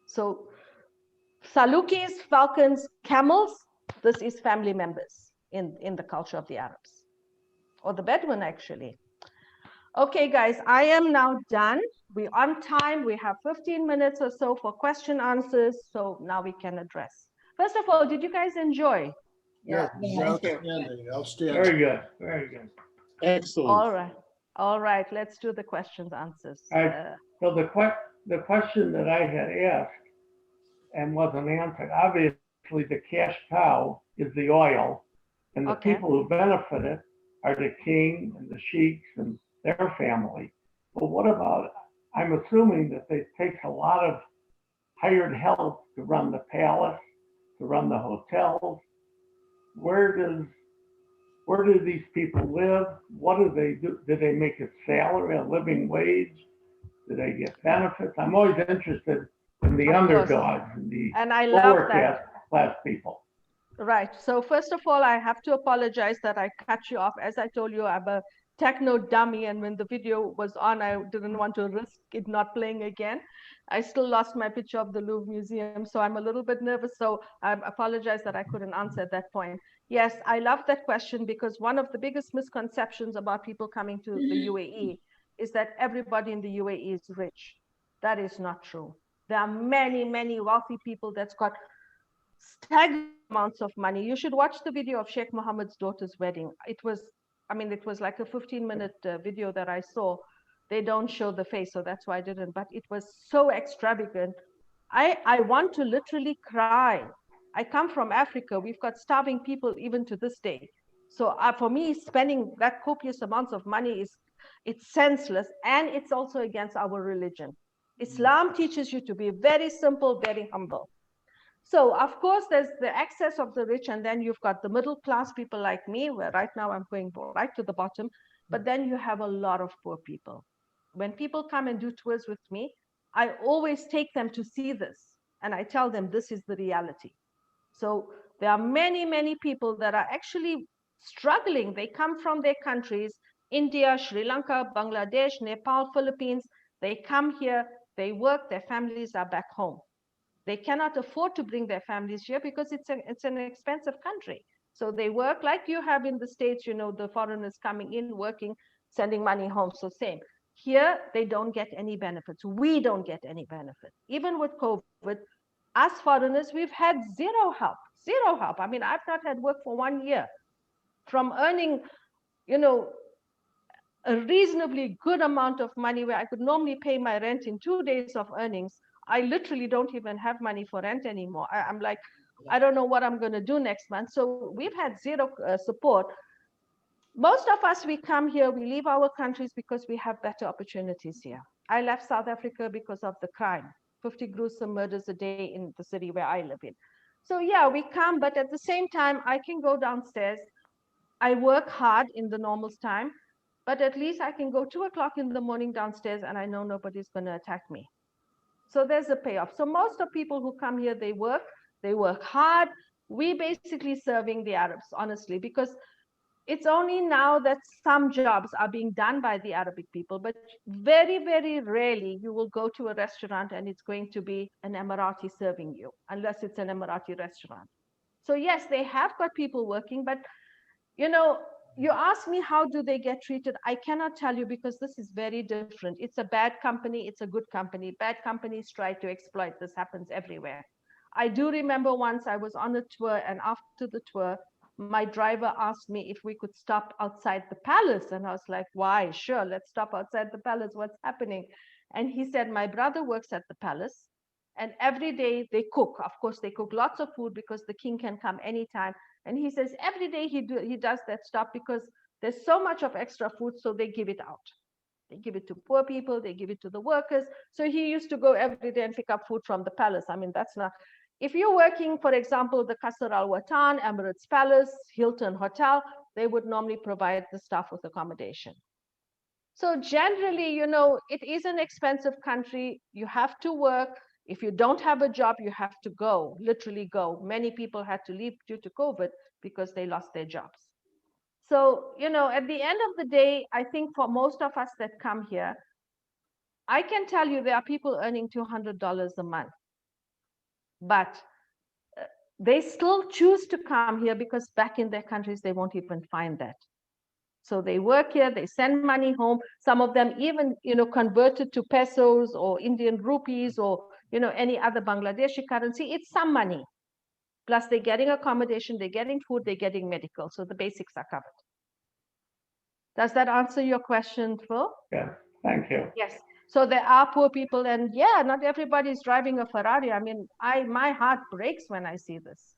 So Salukis, falcons, camels, this is family members in the culture of the Arabs, or the Bedouin actually. Okay, guys, I am now done. We're on time. We have 15 minutes or so for question answers. So now we can address. First of all, did you guys enjoy? Yeah, Yeah. outstanding, outstanding. Very good, very good. Excellent. All right. All right. Let's do the questions answers. All right. So the question that I had asked and wasn't answered, obviously the cash cow is the oil, and the Okay. people who benefit it are the king and the sheiks and their family. But what about, I'm assuming that it takes a lot of hired help to run the palace, to run the hotels. Where do these people live? What do they do? Do they make a salary, a living wage? Do they get benefits? I'm always interested in the Of course. underdogs and the And I love lower that. class people. Right. So first of all, I have to apologize that I cut you off. As I told you, I'm a techno dummy, and when the video was on, I didn't want to risk it not playing again. I still lost my picture of the Louvre Museum, so I'm a little bit nervous. So I apologize that I couldn't answer at that point. Yes, I love that question, because one of the biggest misconceptions about people coming to the UAE is that everybody in the UAE is rich. That is not true. There are many, many wealthy people that's got staggering amounts of money. You should watch the video of Sheikh Mohammed's daughter's wedding. It was like a 15-minute video that I saw. They don't show the face, so that's why I didn't, but it was so extravagant. I want to literally cry. I come from Africa. We've got starving people even to this day. So for me, spending that copious amounts of money it's senseless, and it's also against our religion. Islam teaches you to be very simple, very humble. So of course, there's the excess of the rich, and then you've got the middle class people like me, where right now I'm going right to the bottom, but then you have a lot of poor people. When people come and do tours with me, I always take them to see this, and I tell them this is the reality. So there are many, many people that are actually struggling. They come from their countries, India, Sri Lanka, Bangladesh, Nepal, Philippines. They come here, they work, their families are back home. They cannot afford to bring their families here because it's an expensive country. So they work like you have in the States, the foreigners coming in, working, sending money home. So same. Here, they don't get any benefits. We don't get any benefit. Even with COVID, us foreigners, we've had zero help, zero help. I mean, I've not had work for 1 year. From earning, you know, a reasonably good amount of money where I could normally pay my rent in 2 days of earnings, I literally don't even have money for rent anymore. I'm like, I don't know what I'm going to do next month. So we've had zero support. Most of us, we come here, we leave our countries because we have better opportunities here. I left South Africa because of the crime, 50 gruesome murders a day in the city where I live in. So yeah, we come, but at the same time, I can go downstairs. I work hard in the normal time, but at least I can go 2 o'clock in the morning downstairs and I know nobody's going to attack me. So there's a payoff. So most of people who come here, they work hard. We basically serving the Arabs, honestly, because it's only now that some jobs are being done by the Arabic people, but very, very rarely you will go to a restaurant and it's going to be an Emirati serving you, unless it's an Emirati restaurant. So yes, they have got people working, but you know, you ask me how do they get treated? I cannot tell you because this is very different. It's a bad company, it's a good company. Bad companies try to exploit. This happens everywhere. I do remember once I was on a tour, and after the tour, my driver asked me if we could stop outside the palace. And I was like, why? Sure, let's stop outside the palace. What's happening? And he said, my brother works at the palace. And every day they cook. Of course, they cook lots of food because the king can come anytime. And he says every day he does that stuff because there's so much of extra food, so they give it out. They give it to poor people, they give it to the workers. So he used to go every day and pick up food from the palace. I mean, that's not, if you're working, for example, the Qasr Al Watan, Emirates Palace, Hilton Hotel, they would normally provide the staff with accommodation. So generally, you know, it is an expensive country. You have to work. If you don't have a job, you have to go, literally go. Many people had to leave due to COVID because they lost their jobs. So, you know, at the end of the day, I think for most of us that come here, I can tell you there are people earning $200 a month, but they still choose to come here because back in their countries, they won't even find that. So they work here, they send money home. Some of them even, you know, converted to pesos or Indian rupees or, you know, any other Bangladeshi currency. It's some money. Plus they're getting accommodation, they're getting food, they're getting medical. So the basics are covered. Does that answer your question, Phil? Yes, thank you. Yes. So there are poor people, and yeah, not everybody is driving a Ferrari. I mean, my heart breaks when I see this.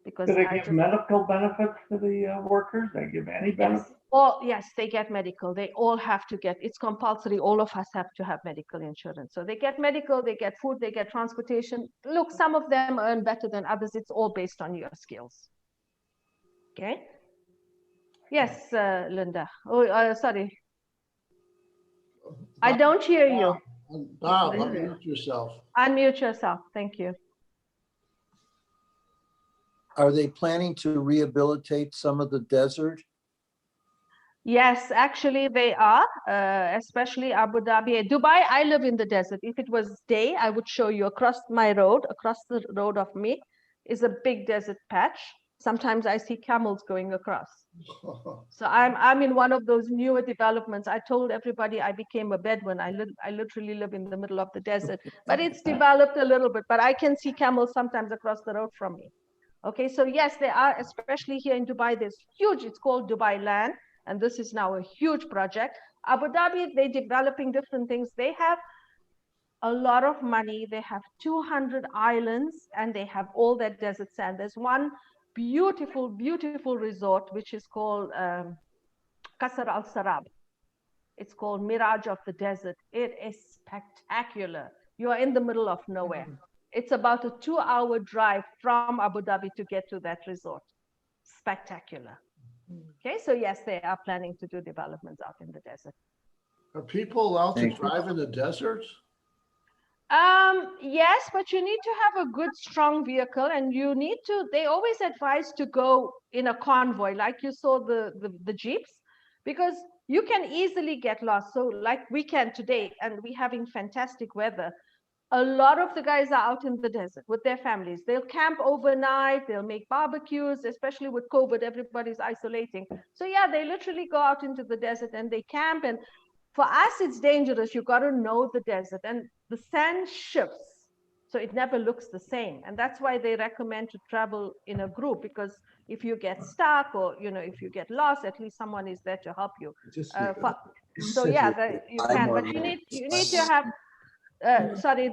Because Do they give medical benefits to the workers? They give any benefits? Yes. Well, yes, they get medical. They all have to get, it's compulsory. All of us have to have medical insurance. So they get medical, they get food, they get transportation. Look, some of them earn better than others. It's all based on your skills. Okay. Yes, Linda. Oh, sorry. I don't hear you. Bob, unmute yourself. Unmute yourself. Thank you. Are they planning to rehabilitate some of the desert? Yes, actually they are, especially Abu Dhabi. Dubai, I live in the desert. If it was day, I would show you across my road, across the road of me is a big desert patch. Sometimes I see camels going across. So I'm in one of those newer developments. I told everybody I became a Bedouin. I literally live in the middle of the desert, but it's developed a little bit, but I can see camels sometimes across the road from me. Okay, so yes, there are, especially here in Dubai, there's huge, it's called Dubai Land, and this is now a huge project. Abu Dhabi, they're developing different things. They have a lot of money. They have 200 islands, and they have all that desert sand. There's one beautiful, beautiful resort, which is called Qasr Al Sarab. It's called Mirage of the Desert. It is spectacular. You are in the middle of nowhere. It's about a 2-hour drive from Abu Dhabi to get to that resort. Spectacular. Okay, so yes, they are planning to do developments out in the desert. Are people allowed to Thank you. drive in the desert? Yes, but you need to have a good, strong vehicle, and you need to, they always advise to go in a convoy, like you saw the Jeeps, because you can easily get lost. So like we can today, and we're having fantastic weather. A lot of the guys are out in the desert with their families. They'll camp overnight, they'll make barbecues, especially with COVID, everybody's isolating. So yeah, they literally go out into the desert and they camp, and For us, it's dangerous. You got to know the desert, and the sand shifts, so it never looks the same. And that's why they recommend to travel in a group, because if you get stuck or if you get lost, at least someone is there to help you. So yeah, you can, but you need to have. Sorry,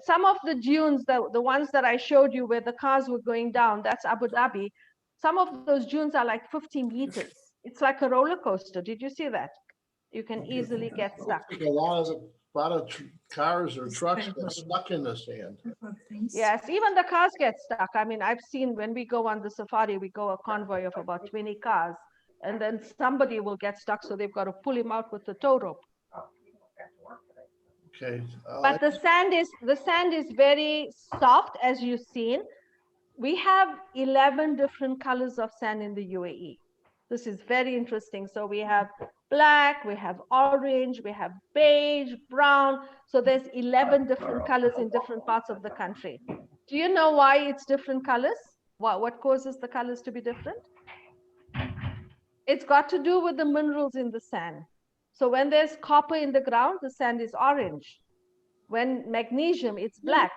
some of the dunes, the ones that I showed you where the cars were going down, that's Abu Dhabi. Some of those dunes are like 50 meters. It's like a roller coaster. Did you see that? You can easily get stuck. A lot of cars or trucks get stuck in the sand. Yes, even the cars get stuck. I mean, I've seen when we go on the safari, we go a convoy of about 20 cars, and then somebody will get stuck, so they've got to pull him out with the tow rope. Okay. But the sand is very soft, as you've seen. We have 11 different colors of sand in the UAE. This is very interesting. So we have black, we have orange, we have beige, brown. So there's 11 different colors in different parts of the country. Do you know why it's different colors? What causes the colors to be different? It's got to do with the minerals in the sand. So when there's copper in the ground, the sand is orange. When magnesium, it's black.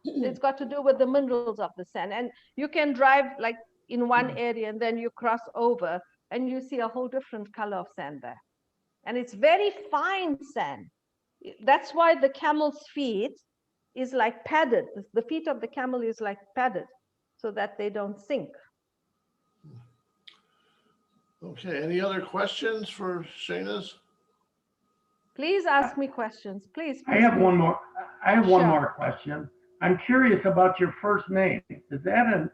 It's got to do with the minerals of the sand. And you can drive like in one area and then you cross over and you see a whole different color of sand there. And it's very fine sand. That's why the camel's feet is like padded. The feet of the camel is like padded so that they don't sink. Okay, any other questions for Shayna's? Please ask me questions, please. I have one more. I have one Sure. more question. I'm curious about your first name. Is that a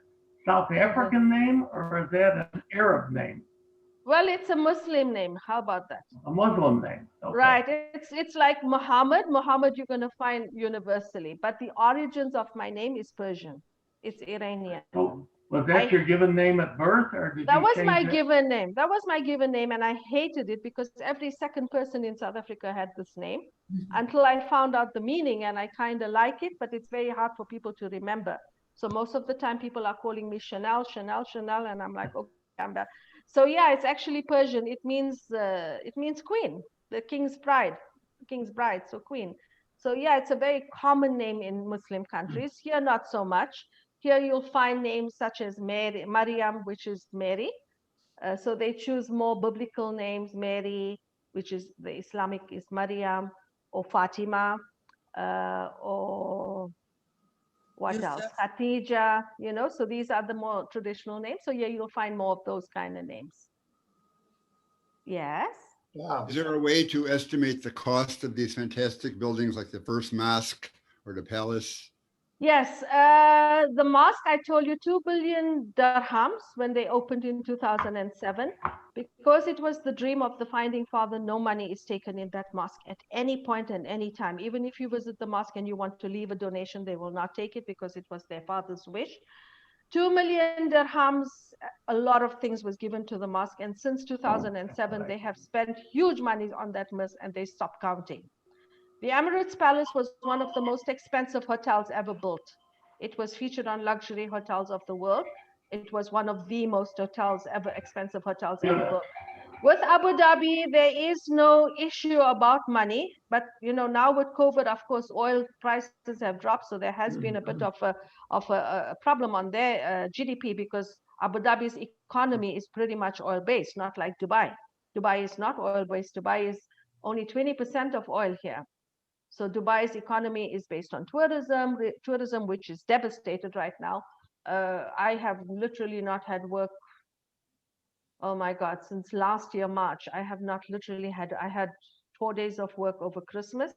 South African name or is that an Arab name? Well, it's a Muslim name. How about that? A Muslim name? Okay. Right. It's like Muhammad. Muhammad you're going to find universally, but the origins of my name is Persian. It's Iranian. So was that your given name at birth, or did That you was change my it? given name. That was my given name, and I hated it because every second person in South Africa had this name until I found out the meaning, and I kind of like it, but it's very hard for people to remember. So most of the time people are calling me Chanel, Chanel, Chanel, and I'm like, okay, I'm back. So yeah, it's actually Persian. It means queen, the king's bride, so queen. So yeah, it's a very common name in Muslim countries. Here, not so much. Here you'll find names such as Mary, Maryam, which is Mary. So they choose more biblical names, Mary, which is the Islamic is Maryam, or Fatima, or what else? Khatija, so these are the more traditional names. So yeah, you'll find more of those kind of names. Yes. Wow. Is there a way to estimate the cost of these fantastic buildings like the first mosque or the palace? Yes, the mosque, I told you, 2 billion dirhams when they opened in 2007, because it was the dream of the founding father. No money is taken in that mosque at any point and any time. Even if you visit the mosque and you want to leave a donation, they will not take it because it was their father's wish. 2 million dirhams, a lot of things was given to the mosque. And since 2007, they have spent huge money on that mosque and they stopped counting. The Emirates Palace was one of the most expensive hotels ever built. It was featured on luxury hotels of the world. It was one of the most expensive hotels ever built. With Abu Dhabi, there is no issue about money, but now with COVID, of course, oil prices have dropped, so there has been a bit of a problem on their GDP, because Abu Dhabi's economy is pretty much oil-based, not like Dubai. Dubai is not oil-based. Dubai is only 20% of oil here. So Dubai's economy is based on tourism, which is devastated right now. I have literally not had work. Oh my God, since last year, March, I have not literally I had 4 days of work over Christmas,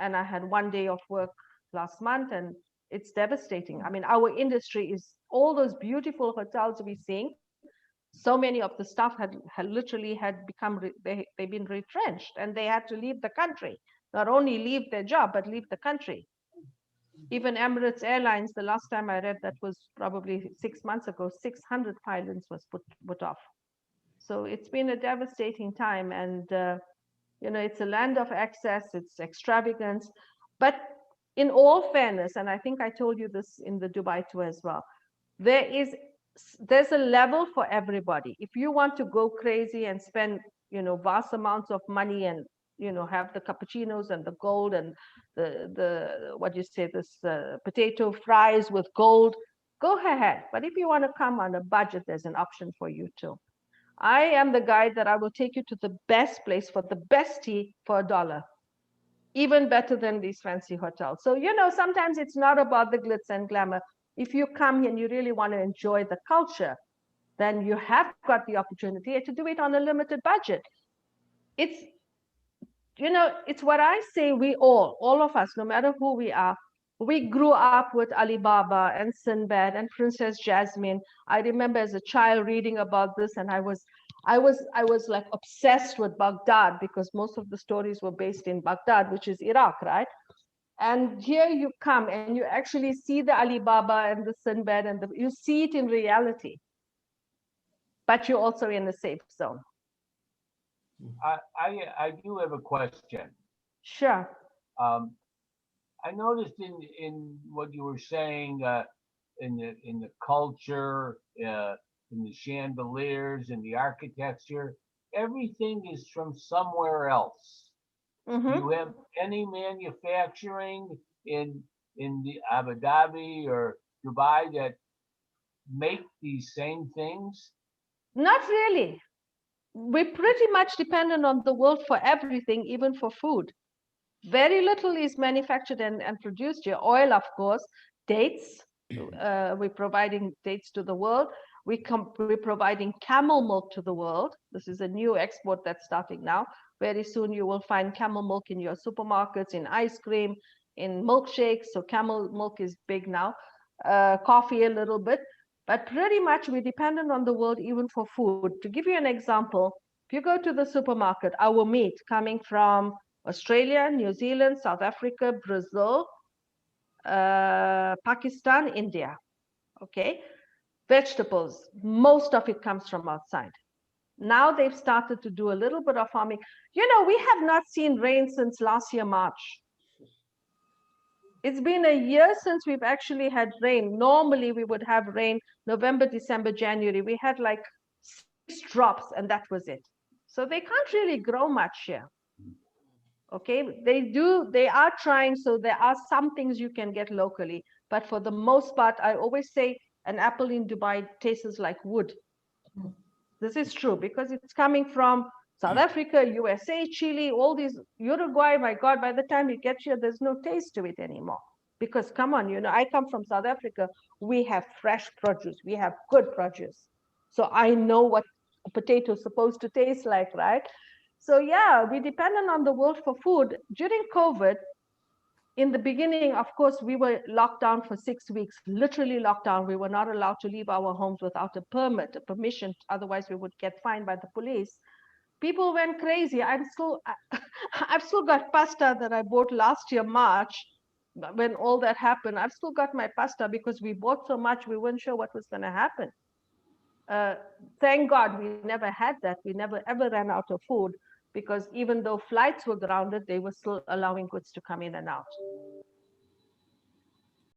and I had 1 day of work last month, and it's devastating. I mean, our industry is all those beautiful hotels we're seeing. So many of the staff had literally become, they've been retrenched, and they had to leave the country. Not only leave their job, but leave the country. Even Emirates Airlines, the last time I read, that was probably 6 months ago, 600 pilots was put off. So it's been a devastating time, and it's a land of excess, it's extravagance. But in all fairness, and I think I told you this in the Dubai tour as well, there's a level for everybody. If you want to go crazy and spend vast amounts of money and have the cappuccinos and the gold and the what do you say, this potato fries with gold, go ahead. But if you want to come on a budget, there's an option for you too. I am the guide that I will take you to the best place for the best tea for $1, even better than these fancy hotels. So, sometimes it's not about the glitz and glamour. If you come here and you really want to enjoy the culture, then you have got the opportunity to do it on a limited budget. It's, it's what I say, all of us, no matter who we are, we grew up with Alibaba and Sinbad and Princess Jasmine. I remember as a child reading about this, and I was like obsessed with Baghdad, because most of the stories were based in Baghdad, which is Iraq, right? And here you come and you actually see the Alibaba and the Sinbad, and you see it in reality, but you're also in a safe zone. I do have a question. Sure. I noticed in what you were saying, in the culture, in the chandeliers, in the architecture, everything is from somewhere else. Do you have any manufacturing in the Abu Dhabi or Dubai that make these same things? Not really. We're pretty much dependent on the world for everything, even for food. Very little is manufactured and produced here. Oil, of course, dates. We're providing dates to the world. We're providing camel milk to the world. This is a new export that's starting now. Very soon you will find camel milk in your supermarkets, in ice cream, in milkshakes. So camel milk is big now. Coffee a little bit. But pretty much we're dependent on the world even for food. To give you an example, if you go to the supermarket, our meat coming from Australia, New Zealand, South Africa, Brazil, Pakistan, India. Okay. Vegetables, most of it comes from outside. Now they've started to do a little bit of farming. We have not seen rain since last year, March. It's been a year since we've actually had rain. Normally we would have rain November, December, January. We had like 6 drops and that was it. So they can't really grow much here. Okay, they are trying. So there are some things you can get locally, but for the most part, I always say an apple in Dubai tastes like wood. This is true because it's coming from South Africa, USA, Chile, all these, Uruguay. My God, by the time you get here, there's no taste to it anymore. Because come on, I come from South Africa. We have fresh produce. We have good produce. So I know what a potato is supposed to taste like, right? So yeah, we're dependent on the world for food. During COVID, in the beginning, of course, we were locked down for 6 weeks, literally locked down. We were not allowed to leave our homes without a permit, a permission. Otherwise, we would get fined by the police. People went crazy. I've still got pasta that I bought last year, March, when all that happened. I've still got my pasta because we bought so much, we weren't sure what was going to happen. Thank God we never had that. We never ever ran out of food, because even though flights were grounded, they were still allowing goods to come in and out.